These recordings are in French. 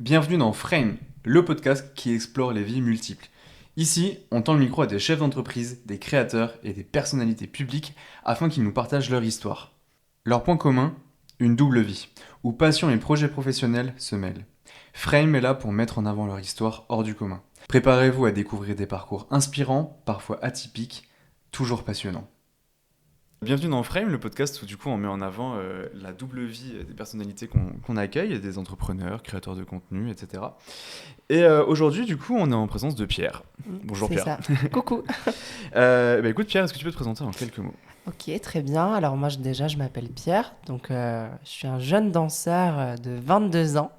Bienvenue dans Frame, le podcast qui explore les vies multiples. Ici, on tend le micro à des chefs d'entreprise, des créateurs et des personnalités publiques afin qu'ils nous partagent leur histoire. Leur point commun, une double vie, où passion et projets professionnels se mêlent. Frame est là pour mettre en avant leur histoire hors du commun. Préparez-vous à découvrir des parcours inspirants, parfois atypiques, toujours passionnants. Bienvenue dans Frame, le podcast où du coup on met en avant la double vie des personnalités qu'on accueille, des entrepreneurs, créateurs de contenu, etc. Et aujourd'hui du coup on est en présence de Pierre. Bonjour C'est Pierre. ça. Coucou. Écoute Pierre, est-ce que tu peux te présenter en quelques mots ? Ok, très bien. Alors moi je m'appelle Pierre, donc je suis un jeune danseur de 22 ans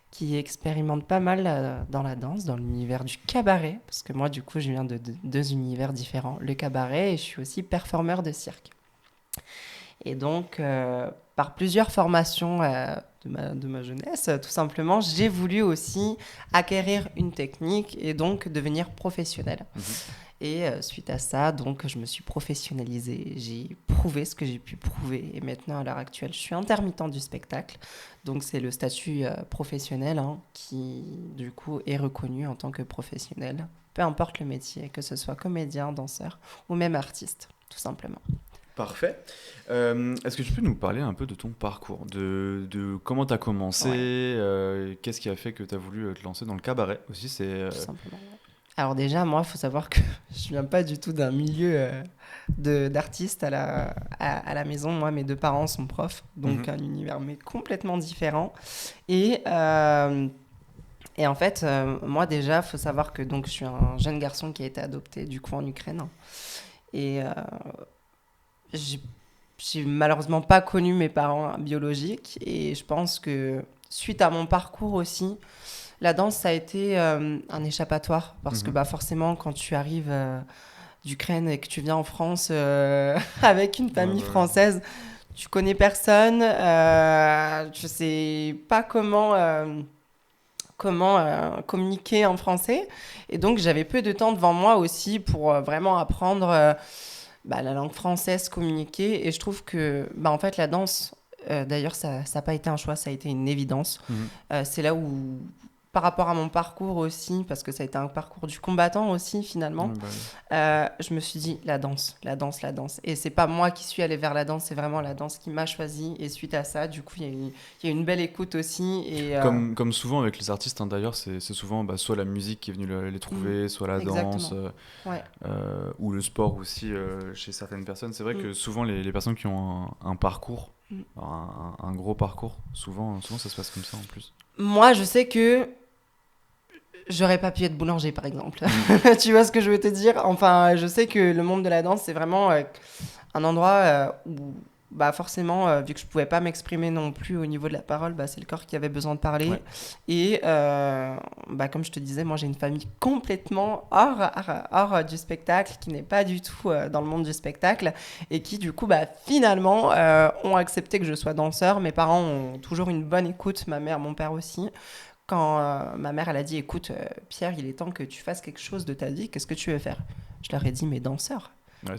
qui expérimente pas mal dans la danse, dans l'univers du cabaret, parce que moi du coup je viens de deux univers différents, le cabaret et je suis aussi performeur de cirque. Et donc par plusieurs formations de ma jeunesse, tout simplement, j'ai voulu aussi acquérir une technique et donc devenir professionnel. Et suite à ça, donc, je me suis professionnalisée. J'ai prouvé ce que j'ai pu prouver. Et maintenant, à l'heure actuelle, je suis intermittent du spectacle. Donc, c'est le statut professionnel qui, du coup, est reconnu en tant que professionnel. Peu importe le métier, que ce soit comédien, danseur ou même artiste, tout simplement. Parfait. Est-ce que tu peux nous parler un peu de ton parcours, de comment tu as commencé, qu'est-ce qui a fait que tu as voulu te lancer dans le cabaret aussi Tout simplement, ouais. Alors déjà, moi, il faut savoir que je viens pas du tout d'un milieu d'artistes à la maison. Moi, mes deux parents sont profs, donc un univers mais complètement différent. Et en fait, moi déjà, il faut savoir que donc, je suis un jeune garçon qui a été adopté du coup en Ukraine. Et j'ai malheureusement pas connu mes parents biologiques. Et je pense que suite à mon parcours aussi, la danse, ça a été un échappatoire parce que forcément, quand tu arrives d'Ukraine et que tu viens en France avec une famille française, tu connais personne, tu sais pas comment communiquer en français. Et donc, j'avais peu de temps devant moi aussi pour vraiment apprendre la langue française, communiquer. Et je trouve que, en fait, la danse, d'ailleurs, ça n'a pas été un choix, ça a été une évidence. C'est là où, par rapport à mon parcours aussi, parce que ça a été un parcours du combattant aussi finalement, je me suis dit la danse. Et c'est pas moi qui suis allée vers la danse, c'est vraiment la danse qui m'a choisi. Et suite à ça, du coup, il y a une belle écoute aussi. Et, comme souvent avec les artistes, d'ailleurs, c'est souvent soit la musique qui est venue les trouver, soit la danse, ou le sport aussi chez certaines personnes. C'est vrai que souvent les personnes qui ont un parcours, un gros parcours, souvent ça se passe comme ça en plus. Moi, je sais que j'aurais pas pu être boulanger, par exemple. Tu vois ce que je veux te dire ? Enfin, je sais que le monde de la danse, c'est vraiment un endroit où, forcément, vu que je pouvais pas m'exprimer non plus au niveau de la parole, c'est le corps qui avait besoin de parler. Ouais. Et comme je te disais, moi, j'ai une famille complètement hors du spectacle, qui n'est pas du tout dans le monde du spectacle, et qui, du coup, finalement, ont accepté que je sois danseur. Mes parents ont toujours une bonne écoute, ma mère, mon père aussi. Quand ma mère, elle a dit, écoute, Pierre, il est temps que tu fasses quelque chose de ta vie, qu'est-ce que tu veux faire ? Je leur ai dit, mais danseur.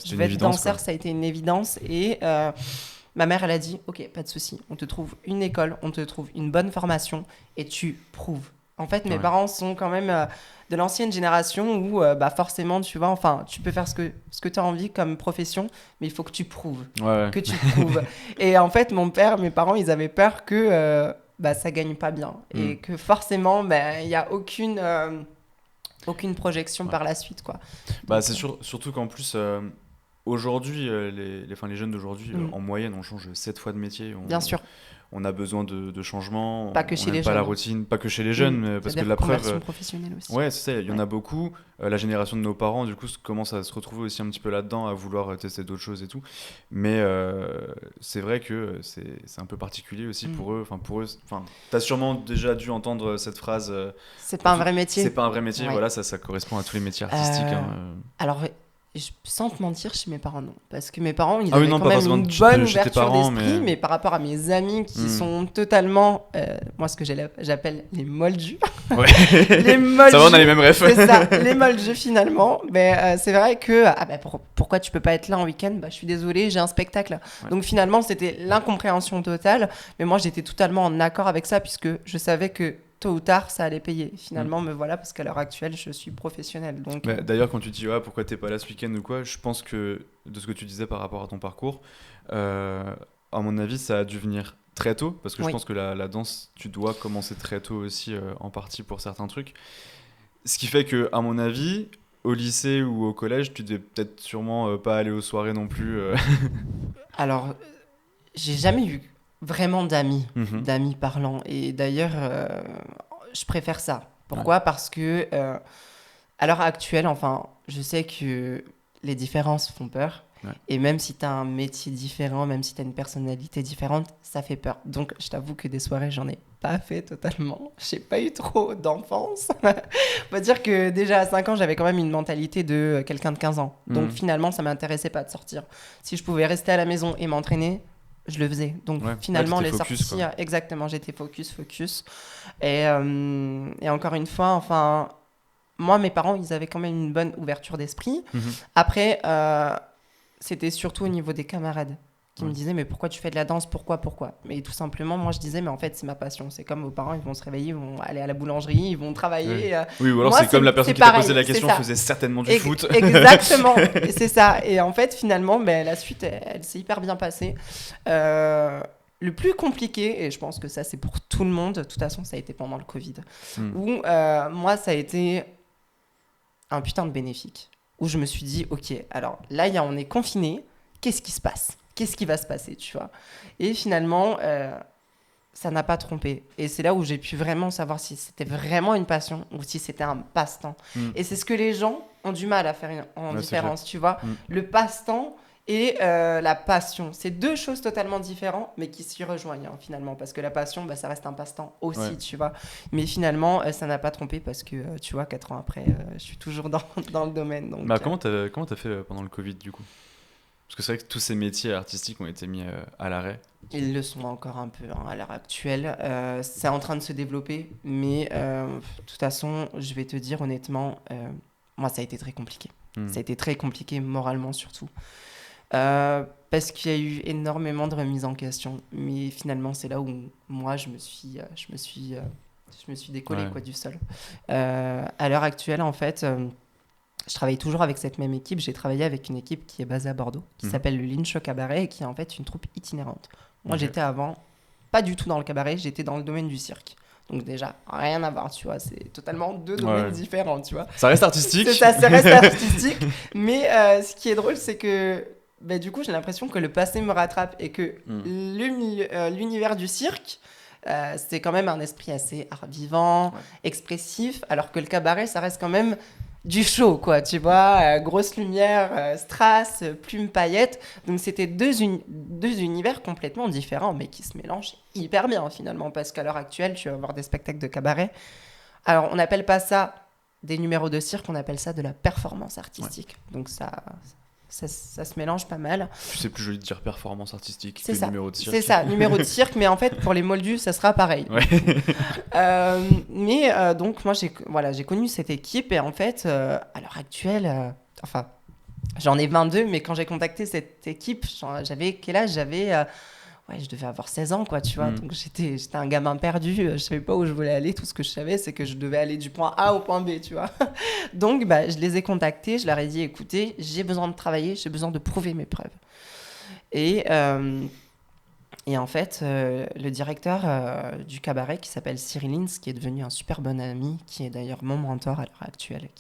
Je vais être danseur, ça a été une évidence. Et ma mère, elle a dit, ok, pas de souci, on te trouve une école, on te trouve une bonne formation et tu prouves. En fait, mes parents sont quand même de l'ancienne génération où forcément, tu vois, enfin, tu peux faire ce que tu as envie comme profession, mais il faut que tu prouves. Que tu prouves. Et en fait, mes parents, ils avaient peur que ça gagne pas bien et que forcément il y a aucune projection par la suite, quoi. Donc, c'est surtout qu'en plus aujourd'hui les jeunes d'aujourd'hui en moyenne on change 7 fois de métier. Bien sûr. On a besoin de changements, pas que chez les pas jeunes. La routine, pas que chez les jeunes, mais parce que la preuve professionnelle aussi. Ouais, c'est ça, il y en a beaucoup. La génération de nos parents du coup commence à se retrouver aussi un petit peu là-dedans, à vouloir tester d'autres choses et tout. Mais c'est vrai que c'est un peu particulier aussi pour eux. Enfin, t'as sûrement déjà dû entendre cette phrase. C'est pas un vrai métier. C'est pas un vrai métier. Voilà, ça correspond à tous les métiers artistiques. Alors. Sans te mentir, chez mes parents, non. Parce que mes parents, ils avaient quand même une bonne ouverture d'esprit, mais par rapport à mes amis qui sont totalement, moi, ce que j'appelle les moldus. Ouais. Les moldus. Ça va, on a les mêmes refs. C'est ça, les moldus, finalement. Mais c'est vrai que, pourquoi tu peux pas être là en week-end ? Je suis désolée, j'ai un spectacle. Ouais. Donc finalement, c'était l'incompréhension totale. Mais moi, j'étais totalement en accord avec ça, puisque je savais que tôt ou tard, ça allait payer. Finalement, me voilà, parce qu'à l'heure actuelle, je suis professionnelle. Donc, D'ailleurs, quand tu dis pourquoi t'es pas là ce week-end ou quoi, je pense que de ce que tu disais par rapport à ton parcours, à mon avis, ça a dû venir très tôt, parce que je Oui. pense que la danse, tu dois commencer très tôt aussi, en partie pour certains trucs. Ce qui fait que, à mon avis, au lycée ou au collège, tu devais peut-être sûrement pas aller aux soirées non plus. alors, j'ai jamais eu vraiment Mhm. d'amis parlants. Et d'ailleurs, je préfère ça. Pourquoi? Parce que à l'heure actuelle, enfin, je sais que les différences font peur. Ouais. Et même si tu as un métier différent, même si tu as une personnalité différente, ça fait peur. Donc, je t'avoue que des soirées, j'en ai pas fait totalement. J'ai pas eu trop d'enfance. On va dire que déjà à 5 ans, j'avais quand même une mentalité de quelqu'un de 15 ans. Donc, finalement, ça m'intéressait pas de sortir. Si je pouvais rester à la maison et m'entraîner, je le faisais. Donc, finalement, t'étais les focus, sorties, quoi. exactement, j'étais focus. Et encore une fois, enfin, moi, mes parents, ils avaient quand même une bonne ouverture d'esprit. Mhm. Après, c'était surtout au niveau des camarades qui me Ouais. disaient, mais pourquoi tu fais de la danse? Pourquoi? Mais tout simplement, moi, je disais, mais en fait, c'est ma passion. C'est comme vos parents, ils vont se réveiller, ils vont aller à la boulangerie, ils vont travailler. Oui, ou alors Moi, c'est comme la personne c'est qui t'a pareil, posé la c'est question ça. faisait certainement du foot. Exactement, et c'est ça. Et en fait, finalement, ben, la suite, elle s'est hyper bien passée. Le plus compliqué, et je pense que ça, c'est pour tout le monde, de toute façon, ça a été pendant le Covid, où moi, ça a été un putain de bénéfique, où je me suis dit, ok, alors là, on est confiné, qu'est-ce qui se passe? Qu'est-ce qui va se passer, tu vois? Et finalement, ça n'a pas trompé. Et c'est là où j'ai pu vraiment savoir si c'était vraiment une passion ou si c'était un passe-temps. Et c'est ce que les gens ont du mal à faire en différence, tu vois? Le passe-temps et la passion. C'est deux choses totalement différentes, mais qui s'y rejoignent finalement. Parce que la passion, bah, ça reste un passe-temps aussi, tu vois. Mais finalement, ça n'a pas trompé parce que, tu vois, 4 ans après, je suis toujours dans le domaine. Donc, Comment t'as fait pendant le Covid du coup? Parce que c'est vrai que tous ces métiers artistiques ont été mis à l'arrêt. ils le sont encore un peu à l'heure actuelle. C'est en train de se développer, mais de toute façon, je vais te dire honnêtement, moi, ça a été très compliqué. Ça a été très compliqué moralement surtout. Parce qu'il y a eu énormément de remises en question. Mais finalement, c'est là où moi, je me suis décollé quoi, du sol. À l'heure actuelle, en fait, je travaille toujours avec cette même équipe. J'ai travaillé avec une équipe qui est basée à Bordeaux, qui s'appelle le Lynch Cabaret, et qui est en fait une troupe itinérante. Moi, j'étais avant pas du tout dans le cabaret, j'étais dans le domaine du cirque. Donc déjà, rien à voir, tu vois, c'est totalement deux domaines différents, tu vois. Ça reste artistique. C'est ça, ça reste artistique. Mais ce qui est drôle, c'est que bah, du coup, j'ai l'impression que le passé me rattrape et que l'univers du cirque, c'est quand même un esprit assez art vivant, expressif, alors que le cabaret, ça reste quand même du show, quoi, tu vois, grosse lumière, strass, plumes, paillettes. Donc c'était deux univers complètement différents, mais qui se mélangent hyper bien finalement, parce qu'à l'heure actuelle, tu vas voir des spectacles de cabaret. Alors, on n'appelle pas ça des numéros de cirque, on appelle ça de la performance artistique. Donc ça se mélange pas mal. C'est plus joli de dire performance artistique C'est que ça. numéro de cirque. C'est ça, numéro de cirque, mais en fait, pour les moldus, ça sera pareil. Donc, moi, j'ai connu cette équipe, et en fait, à l'heure actuelle, enfin, j'en ai 22, mais quand j'ai contacté cette équipe, j'avais quel âge? Je devais avoir 16 ans, quoi, tu vois. Donc, j'étais un gamin perdu, je savais pas où je voulais aller. Tout ce que je savais, c'est que je devais aller du point A au point B, tu vois. Donc, bah, je les ai contactés, je leur ai dit, écoutez, j'ai besoin de travailler, j'ai besoin de prouver mes preuves. Et en fait, le directeur du cabaret, qui s'appelle Cyril Linz, qui est devenu un super bon ami, qui est d'ailleurs mon mentor à l'heure actuelle,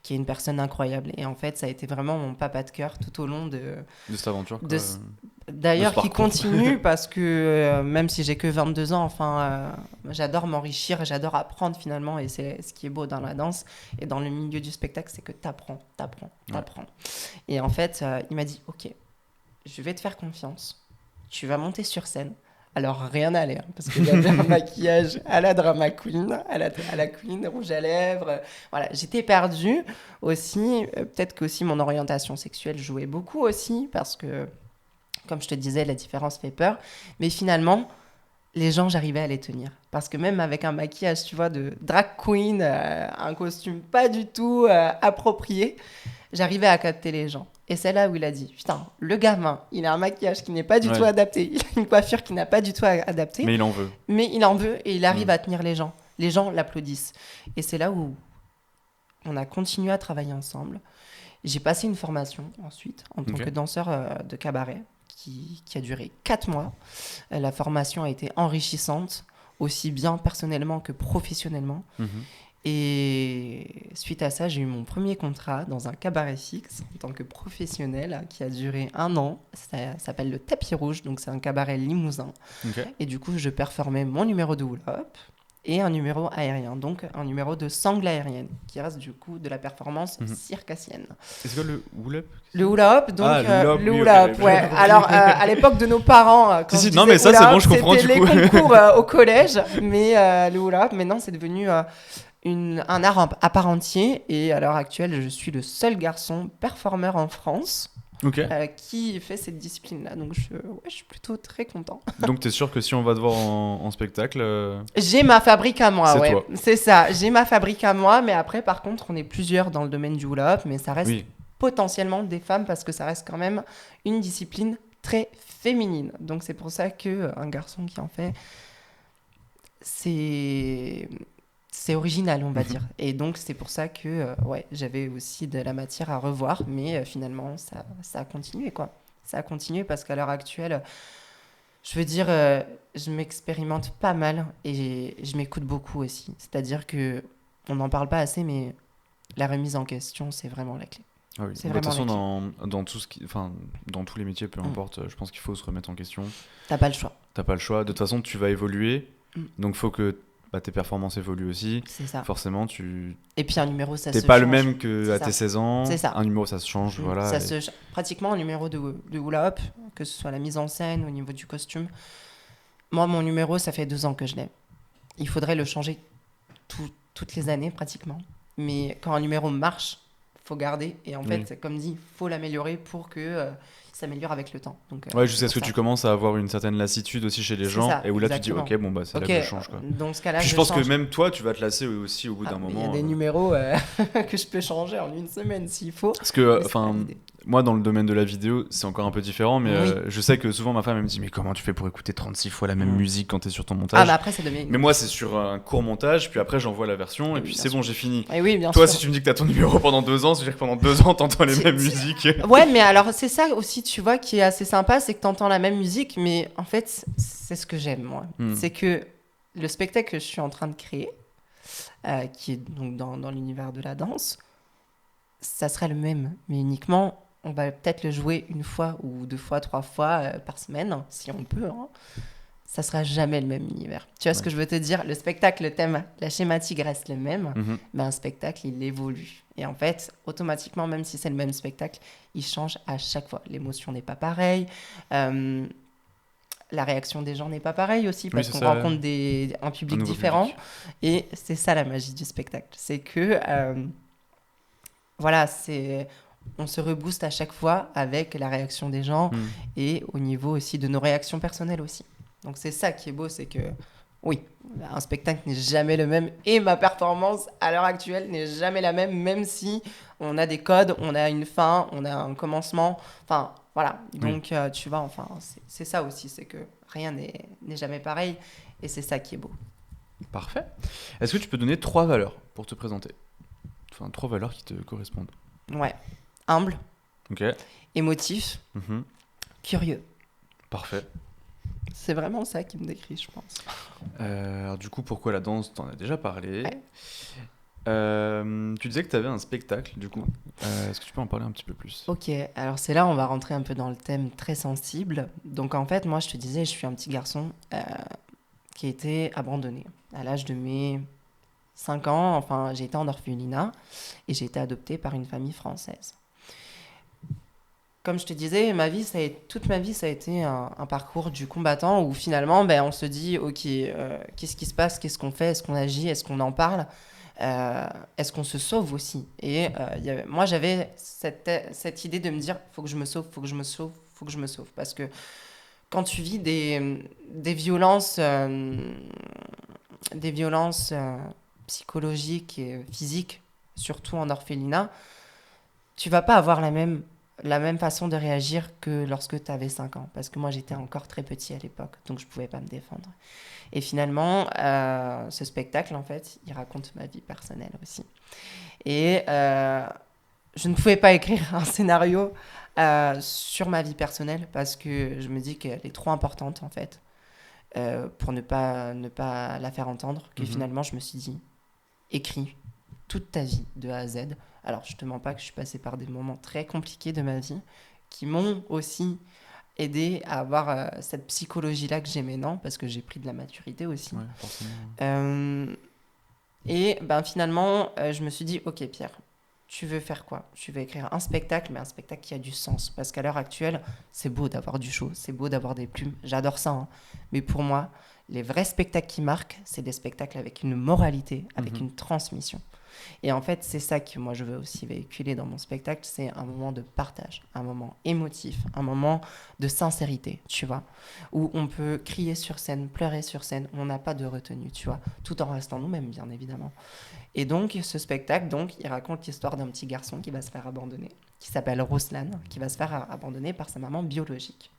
qui est une personne incroyable. Et en fait, ça a été vraiment mon papa de cœur tout au long de cette aventure. D'ailleurs, qui continue, parce que même si j'ai que 22 ans, enfin, j'adore m'enrichir, j'adore apprendre finalement. Et c'est ce qui est beau dans la danse et dans le milieu du spectacle, c'est que t'apprends. Et en fait, il m'a dit, ok, je vais te faire confiance. Tu vas monter sur scène. Alors, rien n'allait, parce que j'avais un maquillage à la drama queen, à la queen, rouge à lèvres. Voilà, j'étais perdue aussi. Peut-être qu'aussi mon orientation sexuelle jouait beaucoup aussi, parce que, comme je te disais, la différence fait peur. Mais finalement, les gens, j'arrivais à les tenir. Parce que même avec un maquillage, tu vois, de drag queen, un costume pas du tout approprié, j'arrivais à capter les gens. Et c'est là où il a dit, putain, le gamin, il a un maquillage qui n'est pas du Ouais. tout adapté, il a une coiffure qui n'a pas du tout adapté, Mais il en veut. mais il en veut et il arrive à tenir les gens. Les gens l'applaudissent. Et c'est là où on a continué à travailler ensemble. J'ai passé une formation ensuite en tant Ok. que danseur de cabaret qui a duré 4 mois. La formation a été enrichissante, aussi bien personnellement que professionnellement. Mhm. Et suite à ça, j'ai eu mon premier contrat dans un cabaret fixe en tant que professionnel qui a duré 1 an. Ça s'appelle le Tapis Rouge, donc c'est un cabaret limousin. Ok. Et du coup, je performais mon numéro de hula-hop et un numéro aérien, donc un numéro de sangle aérienne, qui reste du coup de la performance circassienne. Est-ce que le hula-up Le hula-hop, donc Ah, le hula-hop, oui, ok, hula-hop, j'ai ouais. compris. Alors, à l'époque de nos parents, quand Si, je non, disais mais ça, c'est hula-hop, bon, je comprends, c'était du les coup. concours au collège, mais le hula-hop, maintenant, c'est devenu un art à part entier. Et à l'heure actuelle, je suis le seul garçon performeur en France Ok. qui fait cette discipline-là. Donc, je suis plutôt très content. Donc, t'es sûr que si on va te voir en spectacle. J'ai ma fabrique à moi, C'est ouais. toi. C'est ça, j'ai ma fabrique à moi, mais après, par contre, on est plusieurs dans le domaine du hula-hop, mais ça reste Oui. potentiellement des femmes parce que ça reste quand même une discipline très féminine. Donc c'est pour ça que un garçon qui en fait, c'est original, on va dire. Et donc c'est pour ça que ouais, j'avais aussi de la matière à revoir, mais finalement ça a continué quoi. Ça a continué parce qu'à l'heure actuelle, je veux dire, je m'expérimente pas mal et je m'écoute beaucoup aussi. C'est-à-dire que on n'en parle pas assez, mais la remise en question, c'est vraiment la clé. Ah oui. C'est Bah, de toute vraiment façon, dans tout ce qui, enfin, dans tous les métiers, peu Mm. importe, je pense qu'il faut se remettre en question. T'as pas le choix. T'as pas le choix. De toute façon, tu vas évoluer. Mm. Donc, faut que tes performances évoluent aussi. C'est ça. Forcément, tu Et puis un numéro, ça t'es se pas change. le même que C'est à ça. tes 16 ans. C'est ça. Un numéro, ça se change. Voilà. Ça et- pratiquement un numéro de hula-hop, que ce soit la mise en scène, au niveau du costume. Moi, mon numéro, ça fait 2 ans que je l'ai. Il faudrait le changer toutes les années, pratiquement. Mais quand un numéro marche, faut garder. Et en fait, Oui. c'est comme dit, faut l'améliorer pour que il s'améliore avec le temps. Donc, Ouais, c'est jusqu'à pour ce que ça. tu commences à avoir une certaine lassitude aussi chez les C'est gens. ça, Et où là, exactement. tu te dis, ok, bon, bah, c'est Ok, là que je change, quoi. dans ce cas-là, Puis je pense que change. même toi, tu vas te lasser aussi au bout Ah, d'un mais il y moment. a des numéros que je peux changer en une semaine s'il faut. Parce que, Mais c'est pas enfin, l'idée. moi, dans le domaine de la vidéo, c'est encore un peu différent, mais Oui. je sais que souvent ma femme elle me dit, mais comment tu fais pour écouter 36 fois la même Mm. musique quand t'es sur ton Ah, montage mais après, ça devient. Mais moi, c'est sur un court montage, puis après, j'envoie la version, et Oui, puis bien c'est sûr. bon, j'ai fini. Eh oui, bien Toi, sûr. si tu me dis que t'as ton numéro pendant 2 ans, ça veut dire que pendant 2 ans, t'entends les C'est- mêmes c'est- musiques. Ouais, mais alors c'est ça aussi, tu vois, qui est assez sympa, c'est que t'entends la même musique, mais en fait, c'est ce que j'aime, moi. Hmm. C'est que le spectacle que je suis en train de créer, qui est donc dans l'univers de la danse, ça serait le même, mais uniquement, on va peut-être le jouer 1 fois ou 2 fois, 3 fois par semaine, si on peut, hein. Ça sera jamais le même univers. Tu vois ce Ouais. que je veux te dire? Le spectacle, le thème, la schématique reste le même, Mhm. mais un spectacle, il évolue. Et en fait, automatiquement, même si c'est le même spectacle, il change à chaque fois. L'émotion n'est pas pareille. La réaction des gens n'est pas pareille aussi, parce c'est qu'on ça. rencontre un Un public nouveau différent. public. Et c'est ça la magie du spectacle. C'est que, voilà, on se rebooste à chaque fois avec la réaction des gens Hmm. et au niveau aussi de nos réactions personnelles aussi. Donc c'est ça qui est beau, c'est que oui, un spectacle n'est jamais le même et ma performance à l'heure actuelle n'est jamais la même, même si on a des codes, on a une fin, on a un commencement, enfin voilà. Donc tu vois, enfin c'est ça aussi, c'est que rien n'est jamais pareil et c'est ça qui est beau. Parfait. Est-ce que tu peux donner 3 valeurs pour te présenter? Enfin, 3 valeurs qui te correspondent. Ouais, humble, Ok. émotif, Mhm. curieux. Parfait. C'est vraiment ça qui me décrit, je pense. Alors, du coup, pourquoi la danse? T'en as déjà parlé. Ouais. Tu disais que tu avais un spectacle, du coup. Est-ce que tu peux en parler un petit peu plus? Ok, alors c'est là on va rentrer un peu dans le thème très sensible. Donc en fait, moi je te disais, je suis un petit garçon qui a été abandonné à l'âge de mes 5 ans. Enfin, j'ai été en orphelinat et j'ai été adopté par une famille française. Comme je te disais, toute ma vie, ça a été un parcours du combattant où finalement, ben, on se dit, ok, qu'est-ce qui se passe, qu'est-ce qu'on fait, est-ce qu'on agit, est-ce qu'on en parle, est-ce qu'on se sauve aussi. Et moi, j'avais cette idée de me dire, faut que je me sauve, faut que je me sauve, faut que je me sauve. Parce que quand tu vis des violences psychologiques et physiques, surtout en orphelinat, tu vas pas avoir la même façon de réagir que lorsque tu avais 5 ans. Parce que moi, j'étais encore très petit à l'époque, donc je pouvais pas me défendre. Et finalement, ce spectacle, en fait, il raconte ma vie personnelle aussi. Et je ne pouvais pas écrire un scénario sur ma vie personnelle parce que je me dis qu'elle est trop importante, en fait, pour ne pas la faire entendre, que finalement, je me suis dit, écris toute ta vie de A à Z. Alors, je te mens pas que je suis passée par des moments très compliqués de ma vie qui m'ont aussi aidé à avoir cette psychologie-là que j'ai maintenant parce que j'ai pris de la maturité aussi. Ouais, forcément. Et ben, finalement, je me suis dit, ok Pierre, tu veux faire quoi? Tu veux écrire un spectacle, mais un spectacle qui a du sens. Parce qu'à l'heure actuelle, c'est beau d'avoir du show, c'est beau d'avoir des plumes, j'adore ça. Hein. Mais pour moi, les vrais spectacles qui marquent, c'est des spectacles avec une moralité, avec une transmission. Et en fait, c'est ça que moi je veux aussi véhiculer dans mon spectacle, c'est un moment de partage, un moment émotif, un moment de sincérité, tu vois, où on peut crier sur scène, pleurer sur scène, on n'a pas de retenue, tu vois, tout en restant nous-mêmes, bien évidemment. Et donc, ce spectacle, donc, il raconte l'histoire d'un petit garçon qui va se faire abandonner, qui s'appelle Ruslan, qui va se faire abandonner par sa maman biologique.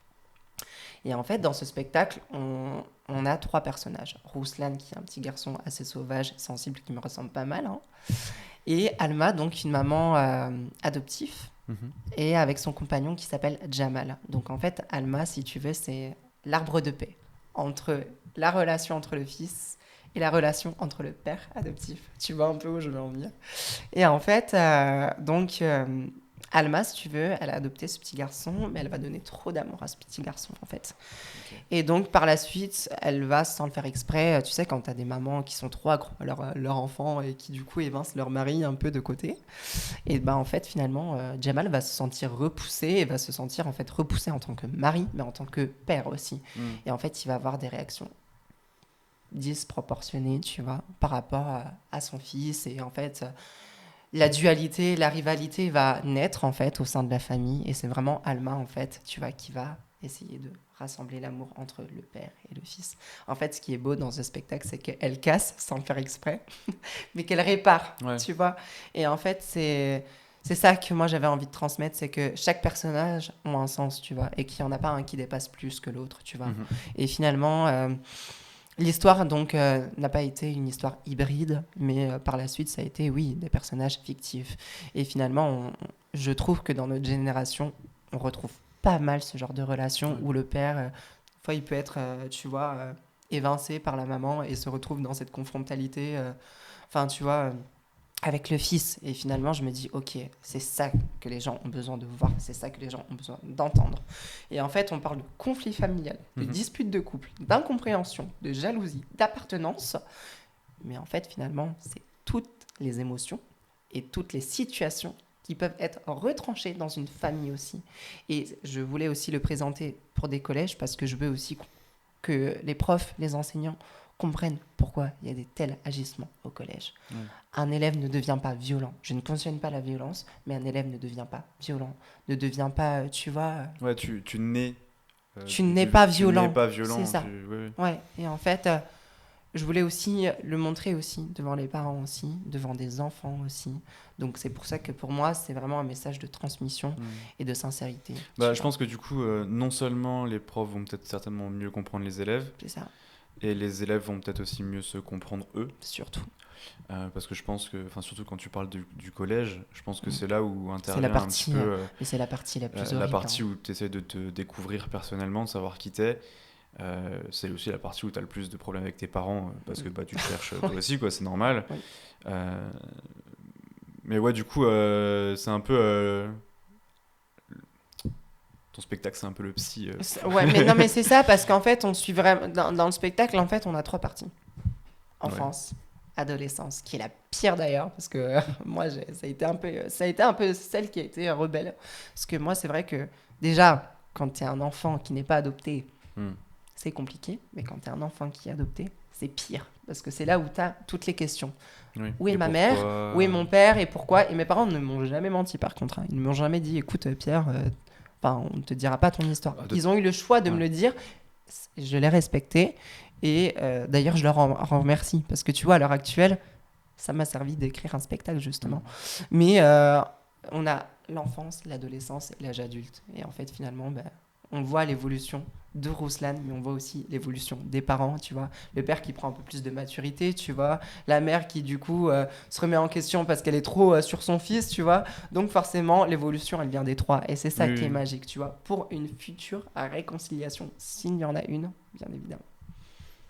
Et en fait, dans ce spectacle, on a 3 personnages. Ruslan, qui est un petit garçon assez sauvage, sensible, qui me ressemble pas mal. Hein. Et Alma, donc une maman adoptive, et avec son compagnon qui s'appelle Jamal. Donc en fait, Alma, si tu veux, c'est l'arbre de paix entre la relation entre le fils et la relation entre le père adoptif. Tu vois un peu où je veux en venir. Et en fait, Alma, si tu veux, elle a adopté ce petit garçon, mais elle va donner trop d'amour à ce petit garçon, en fait. Okay. Et donc, par la suite, elle va, sans le faire exprès, tu sais, quand tu as des mamans qui sont trop accros à leur enfant et qui, du coup, évincent leur mari un peu de côté, et ben en fait, finalement, Jamal va se sentir repoussé et va se sentir, en fait, repoussé en tant que mari, mais en tant que père aussi. Et en fait, il va avoir des réactions disproportionnées, tu vois, par rapport à son fils. Et en fait... la dualité, la rivalité va naître en fait au sein de la famille et c'est vraiment Alma en fait, tu vois, qui va essayer de rassembler l'amour entre le père et le fils. En fait, ce qui est beau dans ce spectacle, c'est qu'elle casse sans le faire exprès, mais qu'elle répare, tu vois. Et en fait, c'est ça que moi j'avais envie de transmettre, c'est que chaque personnage a un sens, tu vois, et qu'il n'y en a pas un qui dépasse plus que l'autre, tu vois. Et finalement... l'histoire, donc, n'a pas été une histoire hybride, mais par la suite, ça a été, oui, des personnages fictifs. Et finalement, je trouve que dans notre génération, on retrouve pas mal ce genre de relation où le père, des fois, il peut être, tu vois, évincé par la maman et se retrouve dans cette confrontalité, enfin, tu vois... avec le fils. Et finalement, je me dis, ok, c'est ça que les gens ont besoin de voir, c'est ça que les gens ont besoin d'entendre. Et en fait, on parle de conflit familial, de disputes de couple, d'incompréhension, de jalousie, d'appartenance. Mais en fait, finalement, c'est toutes les émotions et toutes les situations qui peuvent être retranchées dans une famille aussi. Et je voulais aussi le présenter pour des collèges parce que je veux aussi que les profs, les enseignants comprennent pourquoi il y a des tels agissements au collège. Un élève ne devient pas violent. Je ne cautionne pas la violence, mais un élève ne devient pas violent. Ne devient pas, tu vois... Ouais, tu nais... tu n'es pas violent. Tu n'es pas violent. C'est ça. Ouais. Et en fait, je voulais aussi le montrer aussi, devant les parents aussi, devant des enfants aussi. Donc c'est pour ça que pour moi, c'est vraiment un message de transmission et de sincérité. Je pense que du coup, non seulement les profs vont peut-être certainement mieux comprendre les élèves, c'est ça. Et les élèves vont peut-être aussi mieux se comprendre eux. Surtout. Parce que je pense que, surtout quand tu parles du collège, je pense que c'est là où intervient c'est la partie, un petit peu... mais c'est la partie la plus horrible. La partie où tu essaies de te découvrir personnellement, de savoir qui t'es. C'est aussi la partie où tu as le plus de problèmes avec tes parents, parce que tu te cherches toi aussi, quoi, c'est normal. Oui. Mais ouais, du coup, c'est un peu... ton spectacle, c'est un peu le psy. Ouais, mais non, mais c'est ça, parce qu'en fait, on suit vraiment... Dans le spectacle, en fait, on a 3 parties. Enfance, adolescence, qui est la pire d'ailleurs, parce que moi, ça a été un peu celle qui a été rebelle. Parce que moi, c'est vrai que, déjà, quand tu es un enfant qui n'est pas adopté, c'est compliqué, mais quand tu es un enfant qui est adopté, c'est pire, parce que c'est là où tu as toutes les questions. Oui. Où est ma mère? Où est mon père? Et pourquoi? Et mes parents ne m'ont jamais menti, par contre. Hein. Ils ne m'ont jamais dit, écoute, Pierre... on ne te dira pas ton histoire. Ils ont eu le choix de me le dire. Je l'ai respecté. Et d'ailleurs, je leur en remercie. Parce que tu vois, à l'heure actuelle, ça m'a servi d'écrire un spectacle, justement. Mais on a l'enfance, l'adolescence et l'âge adulte. Et en fait, finalement, on voit l'évolution de Ruslan, mais on voit aussi l'évolution des parents, tu vois. Le père qui prend un peu plus de maturité, tu vois. La mère qui, du coup, se remet en question parce qu'elle est trop sur son fils, tu vois. Donc, forcément, l'évolution, elle vient des trois. Et c'est ça Oui, qui est oui. magique, tu vois. Pour une future réconciliation, s'il y en a une, bien évidemment.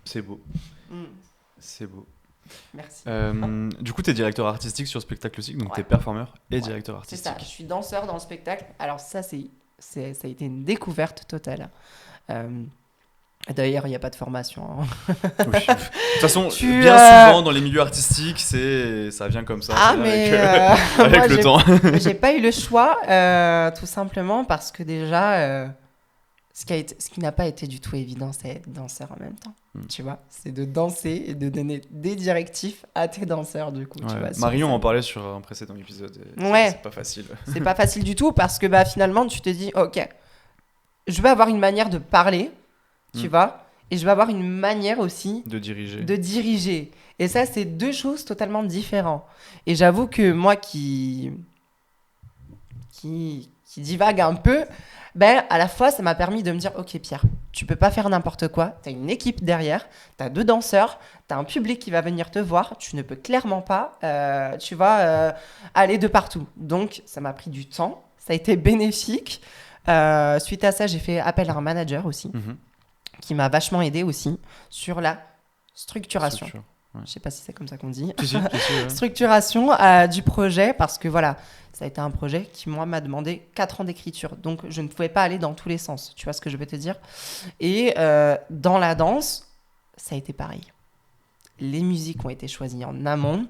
C'est beau. Mm. C'est beau. Merci. Du coup, tu es directeur artistique sur spectacle aussi, donc tu es Ouais. performeur et Ouais, directeur c'est ça, je artistique. suis danseur dans le spectacle. Alors ça, ça a été une découverte totale. Euh, D'ailleurs, il n'y a pas de formation, hein. Oui. De toute façon, Tu, bien souvent dans les milieux artistiques, ça vient comme ça, Ah, vient mais avec moi, le temps. j'ai pas eu le choix, tout simplement parce que déjà, ce qui n'a pas été du tout évident, c'est être danseur en même temps. Tu vois, c'est de danser et de donner des directives à tes danseurs, du coup. Ouais. Tu vois, sur Marion en scène. parlait sur un précédent épisode. Ouais. C'est pas facile. C'est pas facile du tout parce que finalement, tu te dis, ok, je vais avoir une manière de parler, tu vois, et je vais avoir une manière aussi De diriger. de diriger. Et ça, c'est deux choses totalement différentes. Et j'avoue que moi qui divague un peu, à la fois, ça m'a permis de me dire, ok Pierre, tu peux pas faire n'importe quoi, tu as une équipe derrière, tu as deux danseurs, tu as un public qui va venir te voir, tu ne peux clairement pas, aller de partout. Donc, ça m'a pris du temps, ça a été bénéfique. Suite à ça, j'ai fait appel à un manager aussi, Mhm. qui m'a vachement aidé aussi sur la structuration. Structure. Ouais. Je sais pas si c'est comme ça qu'on dit. Si, ouais. Structuration du projet, parce que voilà, ça a été un projet qui, moi, m'a demandé 4 ans d'écriture. Donc, je ne pouvais pas aller dans tous les sens. Tu vois ce que je veux te dire? Et dans la danse, ça a été pareil. Les musiques ont été choisies en amont.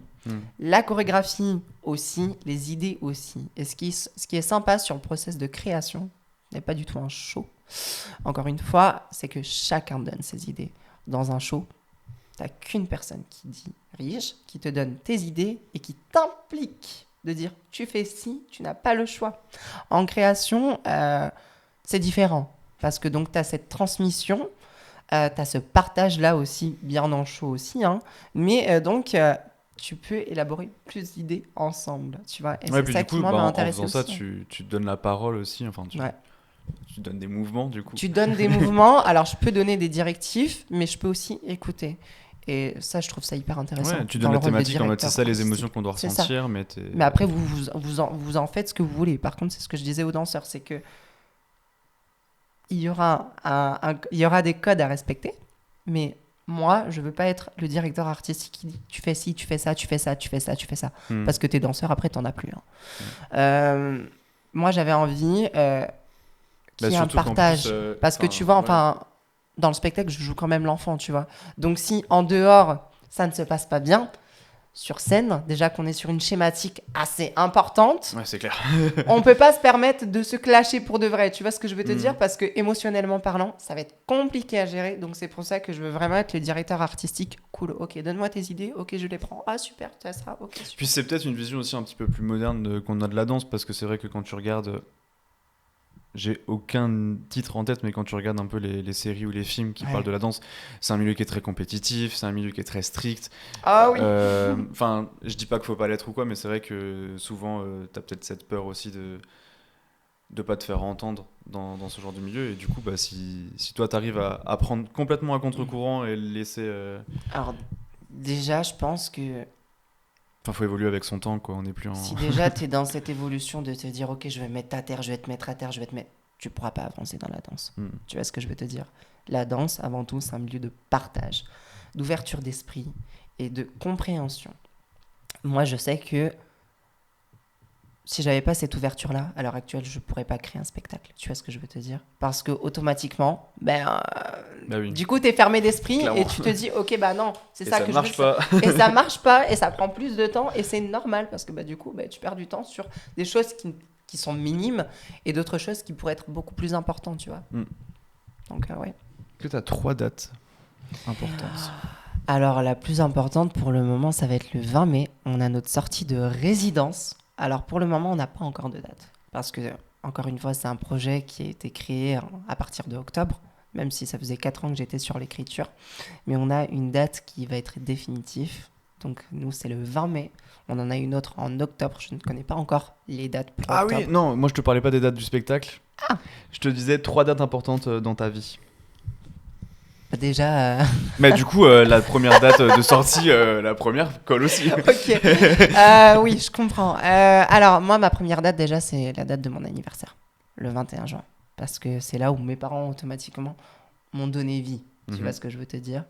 La chorégraphie aussi, les idées aussi. Et ce qui est sympa sur le process de création, n'est pas du tout un show. Encore une fois, c'est que chacun donne ses idées. Dans un show, t'as qu'une personne qui dirige, qui te donne tes idées et qui t'implique de dire tu fais ci, tu n'as pas le choix. En création, c'est différent parce que donc t'as cette transmission, t'as ce partage là aussi, bien en show aussi, hein, mais tu peux élaborer plus d'idées ensemble, tu vois. Et Ouais, c'est puis ça du qui coup, moi m'a en intéressé faisant ça, aussi. tu donnes la parole aussi. Enfin, Ouais. tu donnes des mouvements, du coup. Tu donnes des mouvements, alors je peux donner des directives, mais je peux aussi écouter. Et ça, je trouve ça hyper intéressant. Ouais, tu dans donnes le la rôle de thématique en mode c'est directeur ça les artistique. émotions qu'on doit C'est ça. ressentir, Mais après, vous en faites ce que vous voulez. Par contre, c'est ce que je disais aux danseurs, c'est que il y aura il y aura des codes à respecter, mais moi, je veux pas être le directeur artistique qui dit tu fais ci, tu fais ça, tu fais ça, tu fais ça, tu fais ça. Parce que tes danseurs, après, t'en as plus. Hein. Moi, j'avais envie qu'il y ait un surtout qu'en partage. plus, Parce que tu vois, dans le spectacle, je joue quand même l'enfant, tu vois. Donc si en dehors, ça ne se passe pas bien, sur scène, déjà qu'on est sur une schématique assez importante, Ouais, c'est clair. on peut pas se permettre de se clasher pour de vrai. Tu vois ce que je veux te dire? Parce que émotionnellement parlant, ça va être compliqué à gérer. Donc c'est pour ça que je veux vraiment être le directeur artistique. Cool, ok, donne-moi tes idées, ok, je les prends. Ah super, tu as ça, ok, super. Puis c'est peut-être une vision aussi un petit peu plus moderne qu'on a de la danse, parce que c'est vrai que quand tu regardes, j'ai aucun titre en tête, mais quand tu regardes un peu les séries ou les films qui parlent de la danse, c'est un milieu qui est très compétitif, c'est un milieu qui est très strict. Ah oui. Enfin, je dis pas qu'il faut pas l'être ou quoi, mais c'est vrai que souvent, t'as peut-être cette peur aussi de pas te faire entendre dans ce genre de milieu. Et du coup, si toi, t'arrives à prendre complètement à contre-courant et le laisser... Alors déjà, je pense que Enfin, faut évoluer avec son temps, quoi. On n'est plus en... si déjà tu es dans cette évolution de te dire ok, je vais me mettre à terre, je vais te mettre à terre, je vais te mettre, tu pourras pas avancer dans la danse. Tu vois ce que je veux te dire? La danse, avant tout, c'est un milieu de partage, d'ouverture d'esprit et de compréhension. Moi, je sais que si j'avais pas cette ouverture-là, à l'heure actuelle, je pourrais pas créer un spectacle. Tu vois ce que je veux te dire? Parce que automatiquement, oui. du coup, t'es fermé d'esprit Clairement. et tu te dis, ok, non, c'est Et ça ça que marche je veux. pas. Et ça marche pas et ça prend plus de temps et c'est normal parce que du coup, tu perds du temps sur des choses qui sont minimes et d'autres choses qui pourraient être beaucoup plus importantes, tu vois. Donc, ouais. Est-ce que tu as 3 dates importantes? Alors, la plus importante pour le moment, ça va être le 20 mai. On a notre sortie de résidence. Alors, pour le moment, on n'a pas encore de date. Parce que, encore une fois, c'est un projet qui a été créé à partir de octobre, même si ça faisait 4 ans que j'étais sur l'écriture. Mais on a une date qui va être définitive Donc, nous, c'est le 20 mai. On en a une autre en octobre. Je ne connais pas encore les dates pour Ah octobre. oui, non, moi je te parlais pas des dates du spectacle. Je te disais 3 dates importantes dans ta vie. Déjà, Mais du coup, la première date de sortie, la première colle aussi. ok. Oui, je comprends. Alors, moi, ma première date, déjà, c'est la date de mon anniversaire, le 21 juin. Parce que c'est là où mes parents, automatiquement, m'ont donné vie. Tu vois ce que je veux te dire.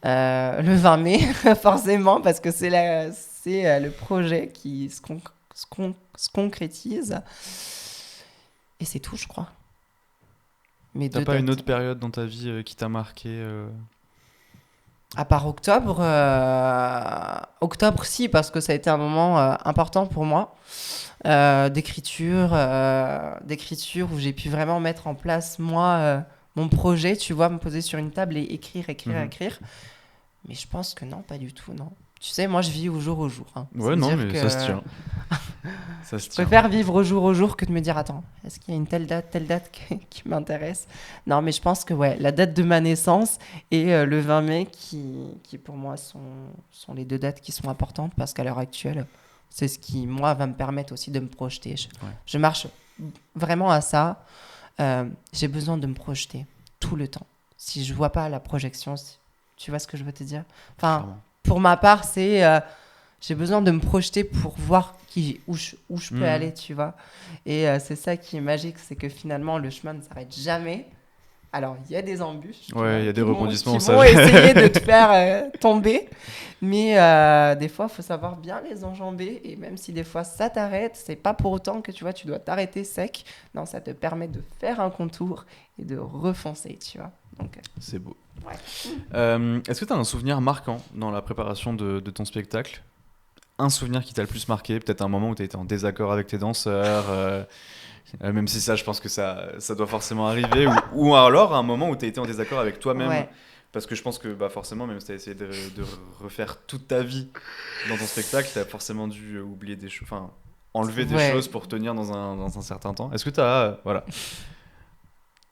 Le 20 mai, forcément, parce que c'est le projet qui se concrétise. Et c'est tout, je crois. Mes T'as deux pas une dates. autre période dans ta vie qui t'a marqué À part octobre, octobre si, parce que ça a été un moment important pour moi, d'écriture où j'ai pu vraiment mettre en place moi mon projet, tu vois, me poser sur une table et écrire. Mais je pense que non, pas du tout, non. Tu sais, moi je vis au jour, hein. Ouais, non, mais ça se tient. Ça se Je tient. préfère vivre au jour que de me dire, attends, est-ce qu'il y a une telle date qui m'intéresse? Non, mais je pense que ouais, la date de ma naissance et le 20 mai qui pour moi sont les deux dates qui sont importantes parce qu'à l'heure actuelle, c'est ce qui, moi, va me permettre aussi de me projeter. Je marche vraiment à ça. J'ai besoin de me projeter tout le temps. Si je vois pas la projection, tu vois ce que je veux te dire? Enfin, Clairement. pour ma part, c'est... j'ai besoin de me projeter pour voir où je peux aller, tu vois. Et c'est ça qui est magique, c'est que finalement, le chemin ne s'arrête jamais. Alors, il y a des embûches. Ouais, il y a des rebondissements. Qui vont essayer de te faire tomber. Mais des fois, il faut savoir bien les enjamber. Et même si des fois, ça t'arrête, c'est pas pour autant que, tu vois, tu dois t'arrêter sec. Non, ça te permet de faire un contour et de refoncer, tu vois. Donc, c'est beau. Ouais. Est-ce que tu as un souvenir marquant dans la préparation de ton spectacle? Un souvenir qui t'a le plus marqué? Peut-être un moment où tu as été en désaccord avec tes danseurs, même si ça, je pense que ça doit forcément arriver. Ou alors un moment où tu as été en désaccord avec toi-même. Ouais. Parce que je pense que bah, forcément, même si tu as essayé de refaire toute ta vie dans ton spectacle, tu as forcément dû oublier des choses, enfin, enlever des choses pour tenir dans un certain temps. Est-ce que tu as voilà,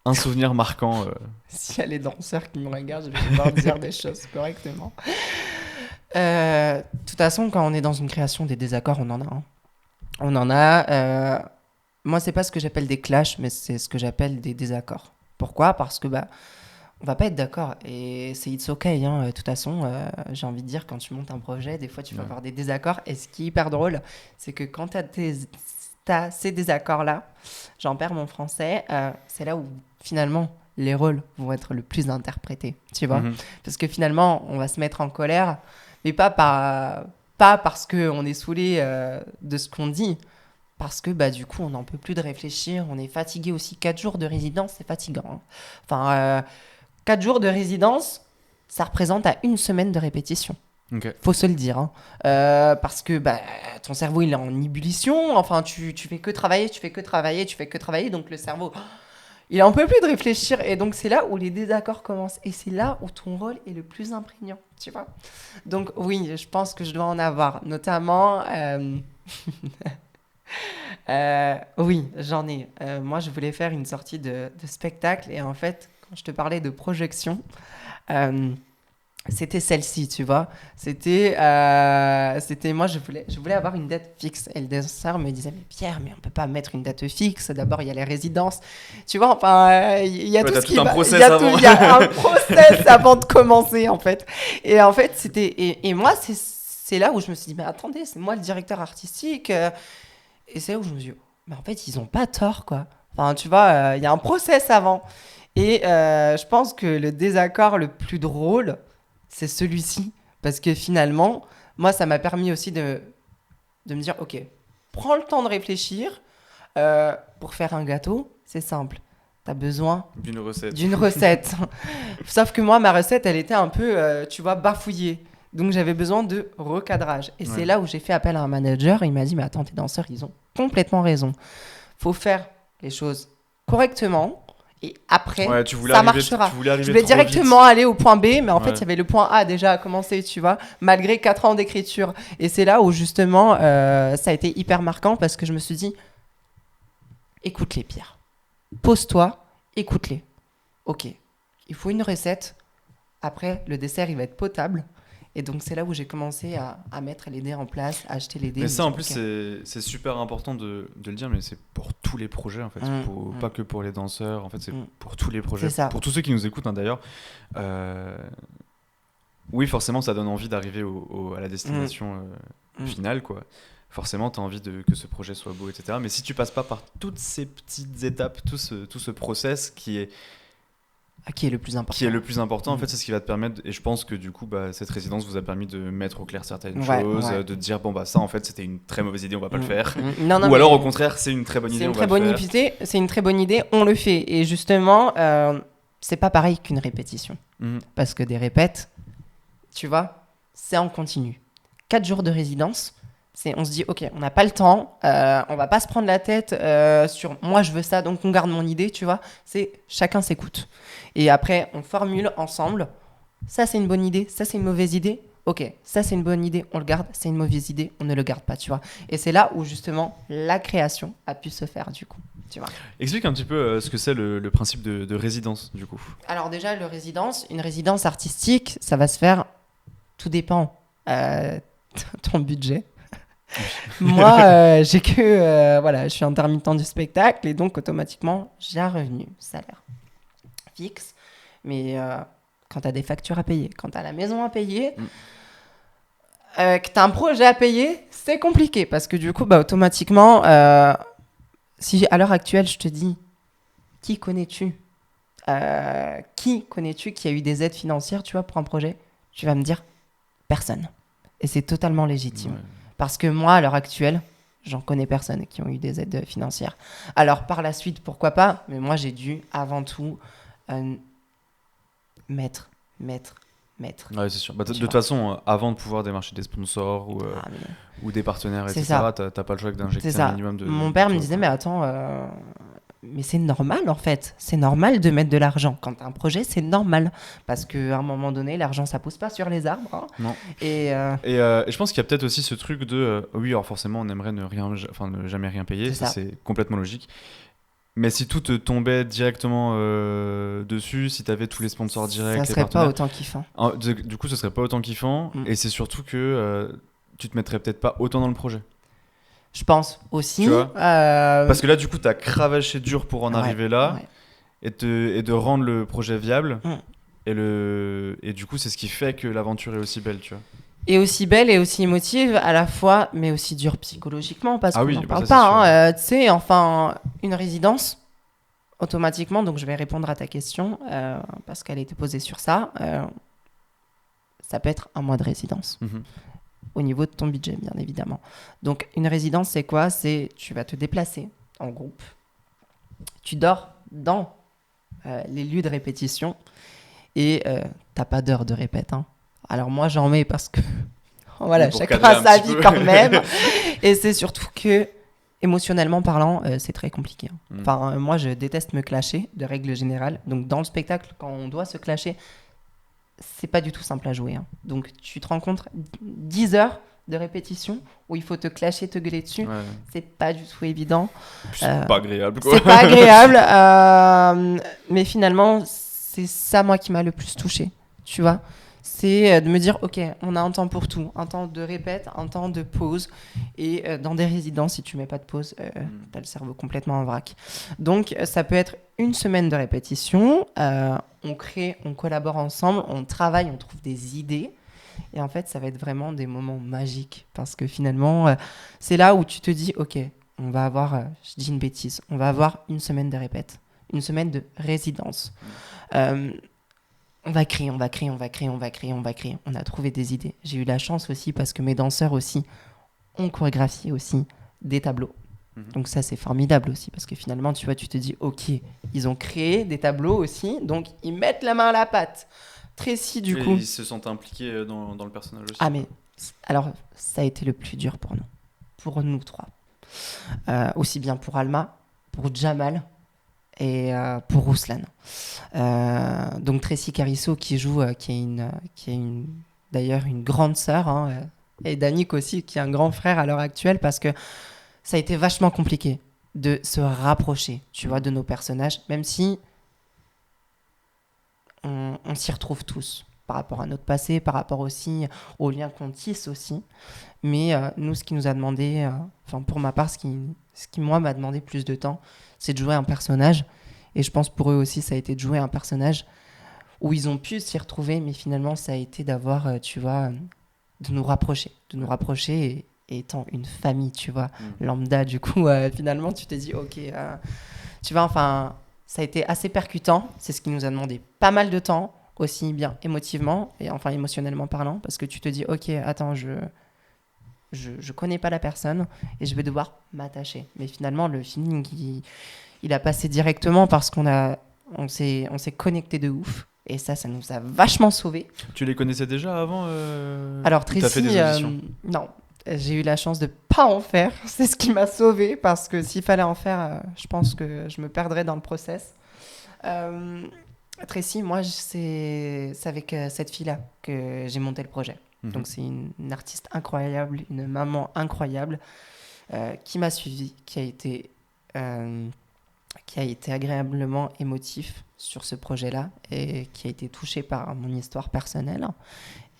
un souvenir marquant S'il y a les danseurs qui me regardent, je vais devoir dire des choses correctement. De toute façon, quand on est dans une création, des désaccords, on en a. Hein. On en a. Moi, c'est pas ce que j'appelle des clashs, mais c'est ce que j'appelle des désaccords. Pourquoi? Parce que on va pas être d'accord et c'est it's okay. Hein. De toute façon, j'ai envie de dire, quand tu montes un projet, des fois, tu vas avoir des désaccords. Et ce qui est hyper drôle, c'est que quand t'as ces désaccords-là, j'en perds mon français, c'est là où finalement les rôles vont être le plus interprétés, tu vois. Parce que finalement, on va se mettre en colère, mais pas parce qu'on est saoulé de ce qu'on dit, parce que du coup, on n'en peut plus de réfléchir, on est fatigué aussi. 4 jours de résidence, c'est fatigant. Hein. Enfin, 4 jours de résidence, ça représente à 1 semaine de répétition. Okay. Faut se le dire. Hein. Parce que ton cerveau, il est en ébullition. Enfin, tu fais que travailler, donc le cerveau... Il en peut plus de réfléchir et donc c'est là où les désaccords commencent et c'est là où ton rôle est le plus imprégnant, tu vois. Donc oui, je pense que je dois en avoir, notamment... oui, j'en ai. Moi, je voulais faire une sortie de spectacle et en fait, quand je te parlais de projection, c'était celle-ci, tu vois. C'était moi, je voulais avoir une date fixe. Et le danseur me disait, mais Pierre, mais on peut pas mettre une date fixe. D'abord, il y a les résidences. Tu vois, enfin, il y a tout ce qui va. Il y a un process avant de commencer, en fait. Et en fait, et moi, c'est là où je me suis dit, mais attendez, c'est moi le directeur artistique. Et c'est là où je me suis dit, mais en fait, ils ont pas tort, quoi. Enfin, tu vois, il y a un process avant. Et je pense que le désaccord le plus drôle, c'est celui-ci. Parce que finalement, moi, ça m'a permis aussi de me dire, ok, prends le temps de réfléchir. Pour faire un gâteau, c'est simple. T'as besoin d'une recette. Sauf que moi, ma recette, elle était un peu, tu vois, bafouillée. Donc, j'avais besoin de recadrage. Et c'est là où j'ai fait appel à un manager. Il m'a dit, mais attends, tes danseurs, ils ont complètement raison. Faut faire les choses correctement. Et après, ça marchera. Je voulais directement aller au point B, mais en fait, il y avait le point A déjà à commencer, tu vois, malgré 4 ans d'écriture. Et c'est là où, justement, ça a été hyper marquant parce que je me suis dit, écoute-les, Pierre. Pose-toi, écoute-les. Ok, il faut une recette. Après, le dessert, il va être potable. Et donc, c'est là où j'ai commencé à mettre les dés en place, à acheter les dés. Mais ça, me en dire, plus, ok. c'est super important de le dire, mais c'est pour tous les projets, en fait. Pas que pour les danseurs, en fait, c'est pour tous les projets. C'est ça. Pour tous ceux qui nous écoutent, hein, d'ailleurs. Oui, forcément, ça donne envie d'arriver à la destination finale, quoi. Forcément, tu as envie que ce projet soit beau, etc. Mais si tu passes pas par toutes ces petites étapes, tout ce process qui est le plus important. Qui est le plus important, en fait, c'est ce qui va te permettre. Et je pense que du coup, cette résidence vous a permis de mettre au clair certaines choses, de dire, bon, ça, en fait, c'était une très mauvaise idée, on va pas le faire. Non, ou alors, au contraire, c'est une très bonne idée, c'est une très bonne idée, on le fait. Et justement, c'est pas pareil qu'une répétition. Parce que des répètes, tu vois, c'est en continu. 4 jours de résidence, on se dit, ok, on n'a pas le temps, on va pas se prendre la tête sur moi je veux ça, donc on garde mon idée, tu vois. C'est chacun s'écoute. Et après, on formule ensemble. Ça, c'est une bonne idée. Ça, c'est une mauvaise idée. Ok, ça, c'est une bonne idée. On le garde. C'est une mauvaise idée. On ne le garde pas, tu vois. Et c'est là où, justement, la création a pu se faire, du coup. Tu vois. Explique un petit peu ce que c'est le principe de résidence, du coup. Alors déjà, une résidence artistique, ça va se faire... Tout dépend ton budget. Moi, j'ai que... je suis intermittent du spectacle et donc, automatiquement, j'ai un revenu, salaire fixe, mais quand tu as des factures à payer, quand tu as la maison à payer, que tu as un projet à payer, c'est compliqué parce que du coup, automatiquement, si à l'heure actuelle, je te dis, qui connais-tu qui a eu des aides financières, tu vois, pour un projet? Tu vas me dire, personne. Et c'est totalement légitime. Ouais. Parce que moi, à l'heure actuelle, j'en connais personne qui ont eu des aides financières. Alors, par la suite, pourquoi pas? Mais moi, j'ai dû, avant tout, mettre. Ouais, c'est sûr. De toute façon, avant de pouvoir démarcher des sponsors ou des partenaires, etc., t'as pas le choix que d'injecter un minimum de... Mon père me disait, mais attends, mais c'est normal en fait. C'est normal de mettre de l'argent. Quand t'as un projet, c'est normal. Parce qu'à un moment donné, l'argent, ça pousse pas sur les arbres. Hein. Non. Et je pense qu'il y a peut-être aussi ce truc de... oui, alors forcément, on aimerait ne jamais rien payer. Ça, c'est complètement logique. Mais si tout te tombait directement dessus, si t'avais tous les sponsors directs, ça serait pas autant kiffant. Du coup, ce serait pas autant kiffant. Et c'est surtout que tu te mettrais peut-être pas autant dans le projet. Je pense aussi. Tu vois Parce que là, du coup, t'as cravaché dur pour en arriver là et de rendre le projet viable. Et du coup, c'est ce qui fait que l'aventure est aussi belle, tu vois. Et aussi belle et aussi émotive à la fois, mais aussi dure psychologiquement parce qu'on n'en parle pas. Tu sais, enfin, une résidence, automatiquement, donc je vais répondre à ta question parce qu'elle a été posée sur ça. Ça peut être un mois de résidence. Au niveau de ton budget, bien évidemment. Donc, une résidence, c'est quoi? C'est tu vas te déplacer en groupe. Tu dors dans les lieux de répétition et t'as pas d'heure de répète. Hein. Alors, moi, j'en mets parce que voilà, chacun a sa vie quand même. Et c'est surtout que, émotionnellement parlant, c'est très compliqué. Hein. Enfin, moi, je déteste me clasher, de règle générale. Donc, dans le spectacle, quand on doit se clasher, c'est pas du tout simple à jouer. Hein. Donc, tu te rends compte, 10 heures de répétition où il faut te clasher, te gueuler dessus, c'est pas du tout évident. C'est pas agréable, quoi. C'est pas agréable. Mais finalement, c'est ça, moi, qui m'a le plus touchée. Tu vois ? C'est de me dire, ok, on a un temps pour tout. Un temps de répète, un temps de pause. Et dans des résidences, si tu mets pas de pause, t'as le cerveau complètement en vrac. Donc, ça peut être une semaine de répétition. On crée, on collabore ensemble, on travaille, on trouve des idées. Et en fait, ça va être vraiment des moments magiques. Parce que finalement, c'est là où tu te dis, ok, on va avoir, je dis une bêtise, on va avoir une semaine de répète. Une semaine de résidence. On va créer. On a trouvé des idées. J'ai eu la chance aussi parce que mes danseurs aussi ont chorégraphié aussi des tableaux. Donc ça, c'est formidable aussi parce que finalement, tu vois, tu te dis, ok, ils ont créé des tableaux aussi, donc ils mettent la main à la pâte. Tracy, du coup... Ils se sont impliqués dans le personnage aussi. Ah, mais... Alors, ça a été le plus dur pour nous trois. Aussi bien pour Alma, pour Jamal et pour Ruslan. Donc Tracy Carisso qui joue, qui est d'ailleurs une grande sœur, hein, et Danick aussi qui est un grand frère à l'heure actuelle parce que ça a été vachement compliqué de se rapprocher, tu vois, de nos personnages, même si on s'y retrouve tous. par rapport à notre passé, par rapport aussi aux liens qu'on tisse aussi. Mais nous, ce qui nous a demandé, pour ma part, ce qui moi m'a demandé plus de temps, c'est de jouer un personnage. Et je pense pour eux aussi, ça a été de jouer un personnage où ils ont pu s'y retrouver, mais finalement, ça a été d'avoir, de nous rapprocher. Et étant une famille, tu vois, lambda, du coup, finalement, tu t'es dit, ok, tu vois, enfin, ça a été assez percutant. C'est ce qui nous a demandé pas mal de temps, aussi bien émotivement, et enfin émotionnellement parlant, parce que tu te dis, ok, attends, je connais pas la personne et je vais devoir m'attacher. Mais finalement, le feeling, il a passé directement parce on s'est connecté de ouf. Et ça nous a vachement sauvés. Tu les connaissais déjà avant Alors, t'as fait Tracy, des auditions non. J'ai eu la chance de pas en faire. C'est ce qui m'a sauvée parce que s'il fallait en faire, je pense que je me perdrais dans le process. Tracy, moi, c'est avec cette fille-là que j'ai monté le projet. Donc, c'est une artiste incroyable, une maman incroyable qui m'a suivie, qui a été agréablement émotif sur ce projet-là et qui a été touché par mon histoire personnelle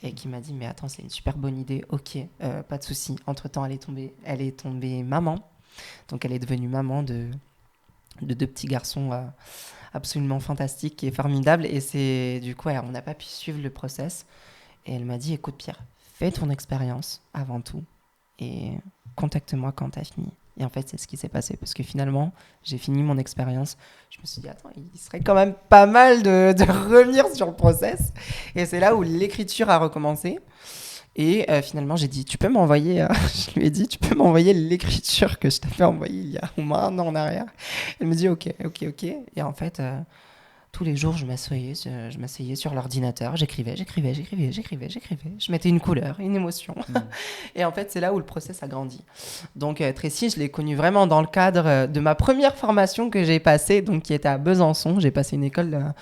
et qui m'a dit mais attends, c'est une super bonne idée, ok, pas de souci. Entre-temps, elle est tombée maman, donc elle est devenue maman de 2 petits garçons absolument fantastiques et formidables, et c'est du coup on n'a pas pu suivre le process, et elle m'a dit écoute Pierre, fais ton expérience avant tout et contacte-moi quand t'as fini. Et en fait, c'est ce qui s'est passé, parce que finalement, j'ai fini mon expérience. Je me suis dit, attends, il serait quand même pas mal de revenir sur le process. Et c'est là où l'écriture a recommencé. Et finalement, j'ai dit, tu peux m'envoyer, je lui ai dit, tu peux m'envoyer l'écriture que je t'avais envoyée il y a au moins 1 an en arrière. Elle me dit, ok. Et en fait, tous les jours, je m'asseyais sur l'ordinateur, j'écrivais. Je mettais une couleur, une émotion. Et en fait, c'est là où le process a grandi. Donc, Tracy, je l'ai connue vraiment dans le cadre de ma première formation que j'ai passée, donc qui était à Besançon. J'ai passé une école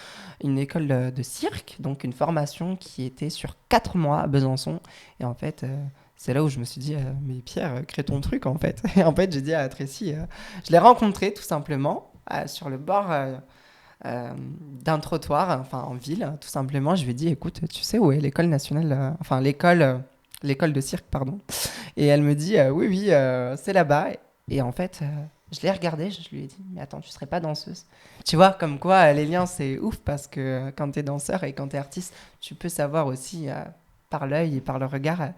de cirque, donc une formation qui était sur 4 mois à Besançon. Et en fait, c'est là où je me suis dit, mais Pierre, crée ton truc, en fait. Et en fait, j'ai dit à Tracy, je l'ai rencontrée tout simplement sur le bord d'un trottoir, enfin en ville, tout simplement. Je lui ai dit, écoute, tu sais où est l'école nationale, l'école de cirque, pardon. Et elle me dit, oui, c'est là-bas. Et en fait, je l'ai regardée, je lui ai dit, mais attends, tu serais pas danseuse? Tu vois, comme quoi, les liens, c'est ouf, parce que quand t'es danseur et quand t'es artiste, tu peux savoir aussi, par l'œil et par le regard,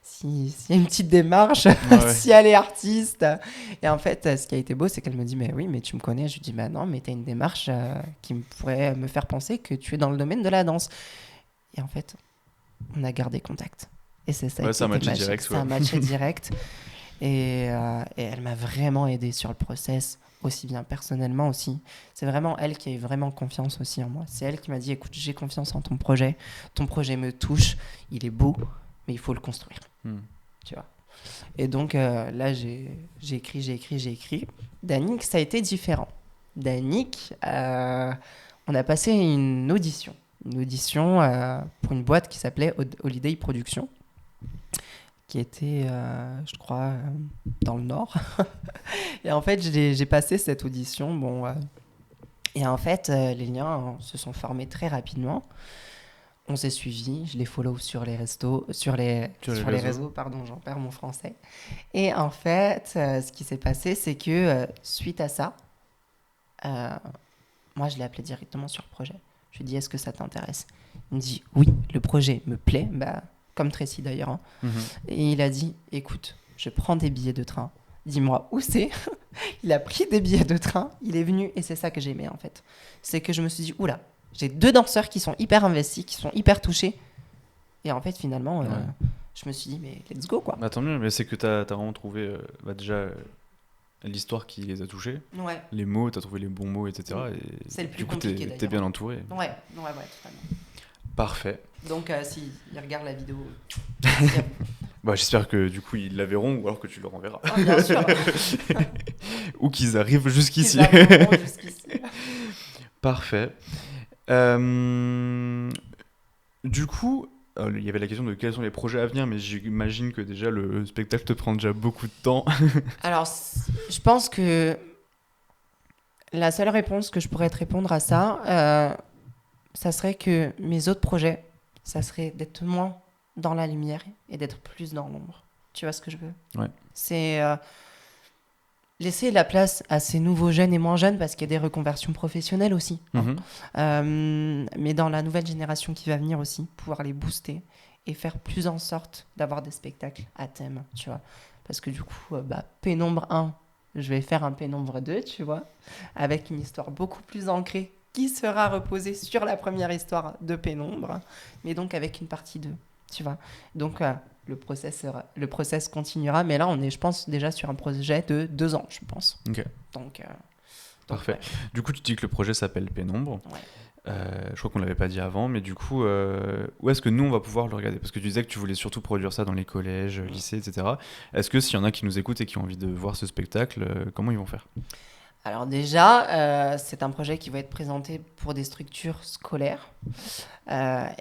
s'il y a une petite démarche, Ouais. si elle est artiste. Et en fait, ce qui a été beau, c'est qu'elle me dit, mais oui, mais tu me connais. Je lui dis, bah non, mais t'as une démarche qui pourrait me faire penser que tu es dans le domaine de la danse. Et en fait, on a gardé contact. Et c'est ça qui ça a était matché magique. direct. Ça a matché direct. Et elle m'a vraiment aidé sur le process, aussi bien personnellement aussi. C'est vraiment elle qui a eu vraiment confiance aussi en moi. C'est elle qui m'a dit, écoute, j'ai confiance en ton projet me touche, il est beau, mais il faut le construire. Tu vois. Et donc là, j'ai écrit. Danick, ça a été différent. Danick, on a passé une audition pour une boîte qui s'appelait Holiday Productions, qui était, je crois, dans le Nord. Et en fait, j'ai passé cette audition. Et en fait, les liens se sont formés très rapidement. On s'est suivis, je les follow sur les réseaux, pardon, j'en perds mon français. Et en fait, ce qui s'est passé, c'est que suite à ça, moi, je l'ai appelé directement sur le projet. Je lui ai dit, est-ce que ça t'intéresse? Il me dit, oui, le projet me plaît, comme Tracy d'ailleurs. Hein. Et il a dit, écoute, je prends des billets de train, dis-moi où c'est. Il a pris des billets de train, il est venu, et c'est ça que j'aimais en fait. C'est que je me suis dit, oula, j'ai 2 danseurs qui sont hyper investis, qui sont hyper touchés. Et en fait, finalement, je me suis dit, mais let's go, quoi. Tant mieux, mais c'est que t'as vraiment trouvé déjà l'histoire qui les a touchés, les mots, t'as trouvé les bons mots, etc. Et c'est le plus du coup, compliqué, t'es bien entouré. Ouais, totalement. Parfait. Donc, s'ils regardent la vidéo... J'espère que du coup, ils la verront, ou alors que tu leur enverras. Ah, bien sûr. Ou qu'ils arrivent jusqu'ici. Parfait. Du coup, il y avait la question de quels sont les projets à venir, mais j'imagine que déjà le spectacle te prend déjà beaucoup de temps. Alors, je pense que la seule réponse que je pourrais te répondre à ça, ça serait que mes autres projets, ça serait d'être moins dans la lumière et d'être plus dans l'ombre. Tu vois ce que je veux? Ouais. C'est laisser la place à ces nouveaux jeunes et moins jeunes parce qu'il y a des reconversions professionnelles aussi. Mais dans la nouvelle génération qui va venir aussi, pouvoir les booster et faire plus en sorte d'avoir des spectacles à thème, tu vois. Parce que du coup, Pénombre 1, je vais faire un Pénombre 2, tu vois, avec une histoire beaucoup plus ancrée qui sera reposée sur la première histoire de Pénombre, mais donc avec une partie 2, tu vois. Donc, le process continuera, mais là, on est, je pense, déjà sur un projet de 2 ans, je pense. Ok. Donc, Parfait. ouais. Du coup, tu dis que le projet s'appelle Pénombre. Ouais. Je crois qu'on l'avait pas dit avant, mais du coup, où est-ce que nous, on va pouvoir le regarder? Parce que tu disais que tu voulais surtout produire ça dans les collèges, lycées, etc. Est-ce que s'il y en a qui nous écoutent et qui ont envie de voir ce spectacle, comment ils vont faire? Alors déjà, c'est un projet qui va être présenté pour des structures scolaires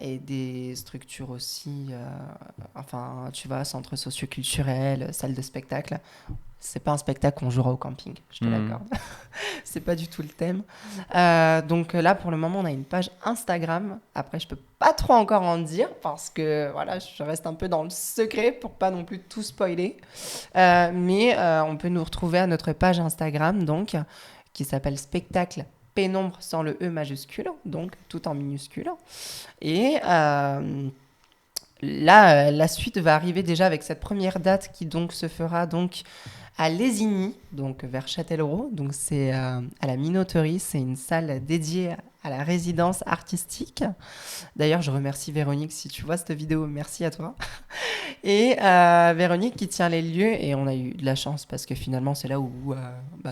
et des structures aussi, enfin, tu vois, centres socioculturels, salles de spectacle. C'est pas un spectacle qu'on jouera au camping, je te l'accorde. C'est pas du tout le thème. Donc là, pour le moment, on a une page Instagram. Après, je peux pas trop encore en dire parce que voilà, je reste un peu dans le secret pour pas non plus tout spoiler. Mais on peut nous retrouver à notre page Instagram, donc, qui s'appelle Spectacle Pénombre sans le E majuscule, donc tout en minuscule. Et là, la suite va arriver déjà avec cette première date qui donc se fera donc à Lésigny, donc vers Châtellerault. Donc c'est à la Minoterie, c'est une salle dédiée à la résidence artistique. D'ailleurs, je remercie Véronique si tu vois cette vidéo, merci à toi. Et Véronique qui tient les lieux et on a eu de la chance parce que finalement c'est là où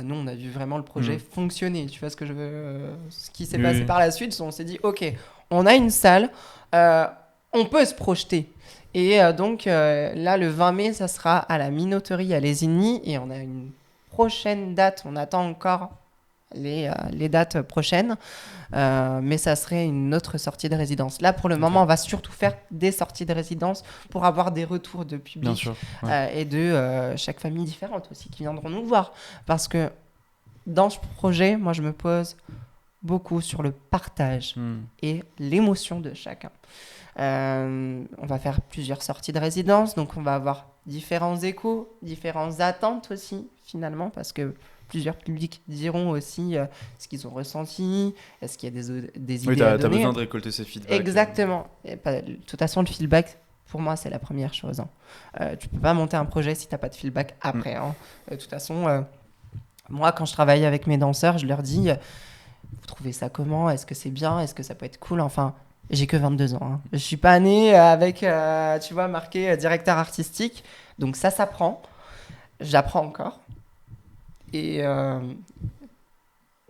nous on a vu vraiment le projet fonctionner. Tu vois ce que je veux, ce qui s'est passé par la suite, on s'est dit ok, on a une salle, on peut se projeter. Et donc là, le 20 mai, ça sera à la Minoterie à Lésigny. Et on a une prochaine date. On attend encore les dates prochaines. Mais ça serait une autre sortie de résidence. Là, pour le moment, on va surtout faire des sorties de résidence pour avoir des retours de public. Bien sûr, Et de chaque famille différente aussi qui viendront nous voir. Parce que dans ce projet, moi, je me pose beaucoup sur le partage et l'émotion de chacun. On va faire plusieurs sorties de résidence, donc on va avoir différents échos, différentes attentes aussi, finalement, parce que plusieurs publics diront aussi ce qu'ils ont ressenti, est-ce qu'il y a des idées à donner. Oui, tu as besoin de récolter ces feedbacks. Exactement. Et de toute façon, le feedback, pour moi, c'est la première chose. Tu peux pas monter un projet si tu n'as pas de feedback après. De toute façon, moi, quand je travaille avec mes danseurs, je leur dis, vous trouvez ça comment? Est-ce que c'est bien? Est-ce que ça peut être cool? Enfin, j'ai que 22 ans. Je suis pas née avec, tu vois, marqué directeur artistique. Donc ça s'apprend. J'apprends encore. Et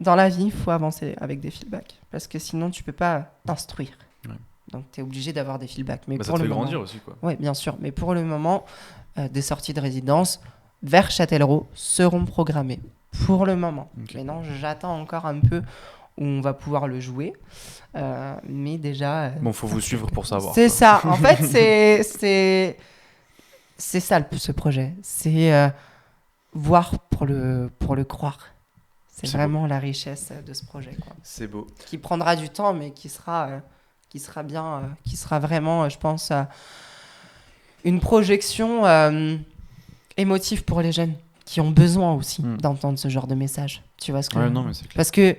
dans la vie, il faut avancer avec des feedbacks. Parce que sinon, tu peux pas t'instruire. Ouais. Donc tu es obligé d'avoir des feedbacks. Mais ça pour te le fait moment, grandir aussi, quoi. Oui, bien sûr. Mais pour le moment, des sorties de résidence vers Châtellerault seront programmées. Pour le moment. Okay. Maintenant, j'attends encore un peu où on va pouvoir le jouer. Mais déjà... Bon, faut vous suivre pour savoir. C'est ça. En fait, c'est ça ce projet. C'est voir pour le croire. C'est vraiment beau. La richesse de ce projet, quoi. C'est beau. Qui prendra du temps, mais qui sera bien, qui sera vraiment, je pense, une projection émotive pour les jeunes qui ont besoin aussi d'entendre ce genre de message. Tu vois ce que non, mais c'est clair. Parce que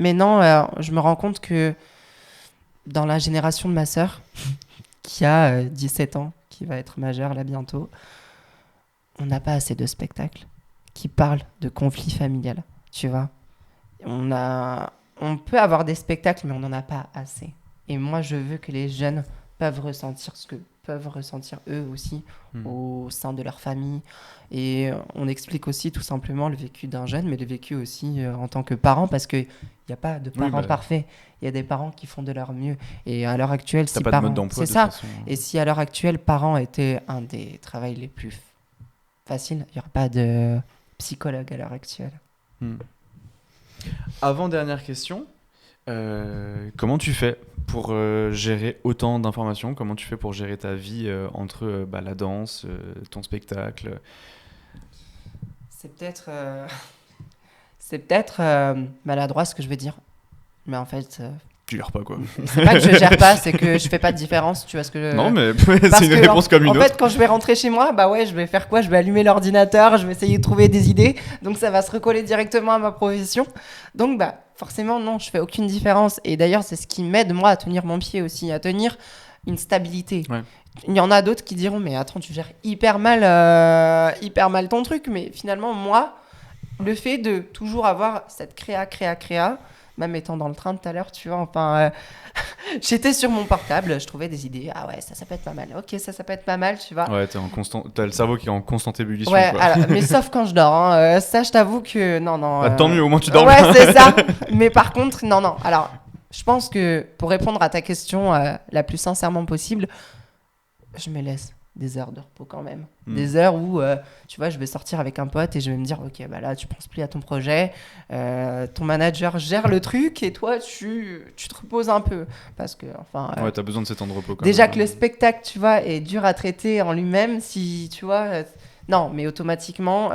maintenant, je me rends compte que dans la génération de ma sœur, qui a 17 ans, qui va être majeure là bientôt, on n'a pas assez de spectacles qui parlent de conflits familial, tu vois. On peut avoir des spectacles, mais on n'en a pas assez. Et moi, je veux que les jeunes peuvent ressentir ce que peuvent ressentir eux aussi au sein de leur famille. Et on explique aussi tout simplement le vécu d'un jeune, mais le vécu aussi en tant que parent, parce qu'il n'y a pas de parents parfaits. Il y a des parents qui font de leur mieux. Et à l'heure actuelle, si pas parents... de mode d'emploi, c'est ça. Façon... Et si à l'heure actuelle, parents étaient un des travails les plus faciles, il n'y aura pas de psychologue à l'heure actuelle. Avant-dernière question. Comment tu fais pour gérer autant d'informations? Comment tu fais pour gérer ta vie entre la danse, ton spectacle? C'est peut-être maladroit ce que je vais dire. Mais en fait, Tu gères pas, quoi. C'est pas que je gère pas, c'est que je fais pas de différence, tu vois ce que je... Non, mais Parce c'est une que, réponse comme une en autre. fait, quand je vais rentrer chez moi, bah ouais, je vais faire quoi? Je vais allumer l'ordinateur, je vais essayer de trouver des idées, donc ça va se recoller directement à ma profession. Donc, bah, forcément, non, je fais aucune différence. Et d'ailleurs, c'est ce qui m'aide, moi, à tenir mon pied aussi, à tenir une stabilité. Ouais. Il y en a d'autres qui diront, mais attends, tu gères hyper mal ton truc. Mais finalement, moi, le fait de toujours avoir cette créa, même étant dans le train tout à l'heure, tu vois, enfin, j'étais sur mon portable, je trouvais des idées. Ah ouais, ça peut être pas mal. Ok, ça peut être pas mal, tu vois. Ouais, t'as le cerveau qui est en constante ébullition, Ouais, quoi. alors, mais sauf quand je dors. Hein. Ça, je t'avoue que non. Bah, tant mieux, au moins tu dors Ouais, bien. c'est ça. Mais par contre, non. Alors, je pense que pour répondre à ta question la plus sincèrement possible, je me laisse des heures de repos quand même. Des heures où, tu vois, je vais sortir avec un pote et je vais me dire, ok, bah là, tu penses plus à ton projet, ton manager gère le truc et toi, tu te reposes un peu. Parce que, enfin... Ouais, t'as besoin de ces temps de repos, quand déjà même. que le spectacle, tu vois, est dur à traiter en lui-même, si, tu vois... non, mais automatiquement,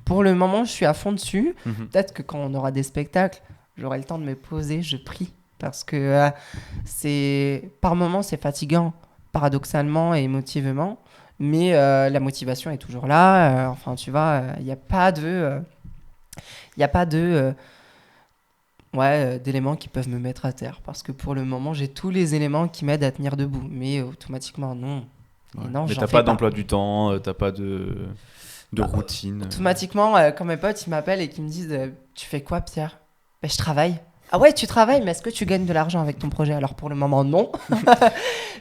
pour le moment, je suis à fond dessus. Mhm. Peut-être que quand on aura des spectacles, j'aurai le temps de me poser, je prie. Parce que par moments, c'est fatigant, paradoxalement et émotivement. Mais la motivation est toujours là. Enfin, tu vois, il n'y a pas de... d'éléments qui peuvent me mettre à terre. Parce que pour le moment, j'ai tous les éléments qui m'aident à tenir debout. Mais automatiquement, non. Ouais. Non, Mais j'en t'as fais pas d'emploi du temps, t'as pas de routine. Automatiquement, quand mes potes ils m'appellent et qu'ils me disent tu fais quoi, Pierre? Ben, je travaille. Ah ouais, tu travailles, mais est-ce que tu gagnes de l'argent avec ton projet? Alors pour le moment, non.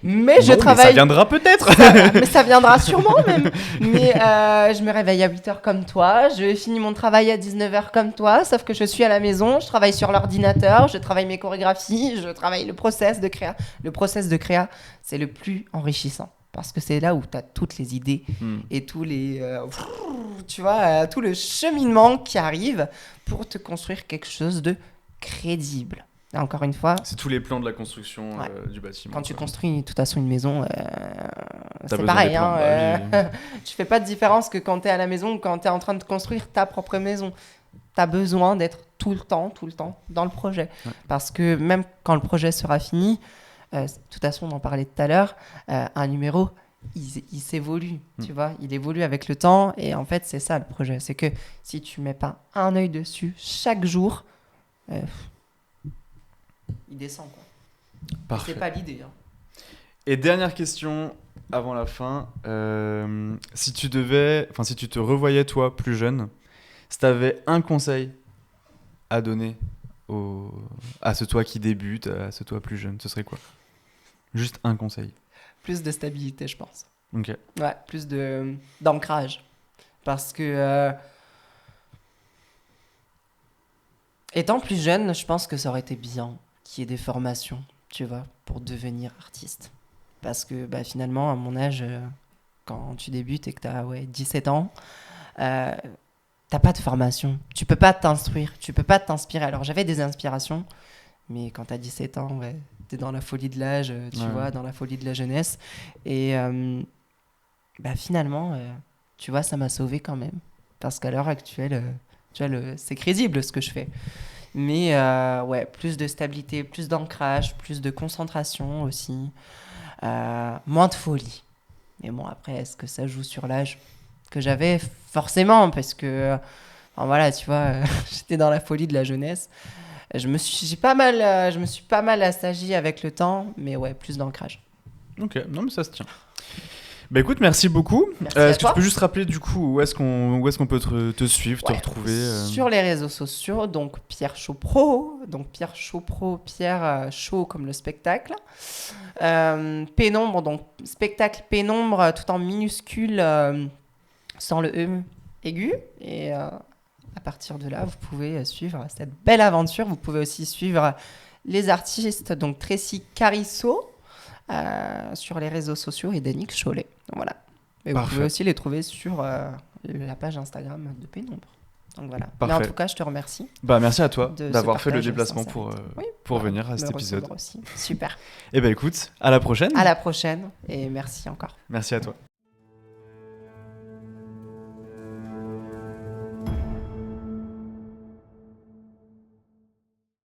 Mais je Non, travaille. Mais ça viendra peut-être. Mais ça viendra sûrement même. Mais je me réveille à 8h comme toi, je finis mon travail à 19h comme toi, sauf que je suis à la maison, je travaille sur l'ordinateur, je travaille mes chorégraphies, je travaille le process de créa. Le process de créa, c'est le plus enrichissant. Parce que c'est là où tu as toutes les idées et tous les... tu vois, tout le cheminement qui arrive pour te construire quelque chose de crédible. Et encore une fois... C'est tous les plans de la construction Ouais. Du bâtiment. Quand tu quoi. construis de toute façon une maison, c'est besoin pareil. des plans, Hein, bah tu fais pas de différence que quand tu es à la maison ou quand tu es en train de construire ta propre maison. Tu as besoin d'être tout le temps dans le projet. Ouais. Parce que même quand le projet sera fini, de toute façon, on en parlait tout à l'heure, un numéro, il s'évolue, tu vois, il évolue avec le temps. Et en fait, c'est ça le projet. C'est que si tu mets pas un œil dessus chaque jour, il descend, quoi. Parfait. C'est pas l'idée. Hein. Et dernière question avant la fin. Si tu te revoyais toi plus jeune, si tu avais un conseil à donner à ce toi qui débute, à ce toi plus jeune, ce serait quoi? Juste un conseil. Plus de stabilité, je pense. Ok. Ouais, plus d'ancrage. Parce que étant plus jeune, je pense que ça aurait été bien qu'il y ait des formations, tu vois, pour devenir artiste. Parce que finalement, à mon âge, quand tu débutes et que tu as 17 ans, t'as pas de formation. Tu peux pas t'instruire, tu peux pas t'inspirer. Alors j'avais des inspirations, mais quand t'as 17 ans, t'es dans la folie de l'âge, tu vois, dans la folie de la jeunesse. Et finalement, tu vois, ça m'a sauvé quand même. Parce qu'à l'heure actuelle, tu vois, c'est crédible ce que je fais. Mais plus de stabilité, plus d'ancrage, plus de concentration aussi. Moins de folie. Mais bon, après, est-ce que ça joue sur l'âge que j'avais? Forcément, parce que, voilà, tu vois, j'étais dans la folie de la jeunesse. Je me suis pas mal assagi avec le temps, mais plus d'ancrage. Ok, non mais ça se tient. Bah écoute, merci beaucoup. Merci à Est-ce que toi. tu peux juste rappeler du coup où est-ce qu'on peut te suivre, te retrouver Sur les réseaux sociaux, donc Pierre Chaud Pro, Pierre Chaud comme le spectacle. Pénombre, donc spectacle Pénombre tout en minuscule, sans le E aigu. Et à partir de là, vous pouvez suivre cette belle aventure. Vous pouvez aussi suivre les artistes, donc Tracy Carisso sur les réseaux sociaux et Danick Cholet. Voilà. Et vous pouvez aussi les trouver sur la page Instagram de Pénombre. Donc voilà. Mais en tout cas, je te remercie. Merci à toi d'avoir fait le déplacement pour venir à cet épisode. Aussi. Super. Et écoute, à la prochaine. À la prochaine et merci encore. Merci à toi.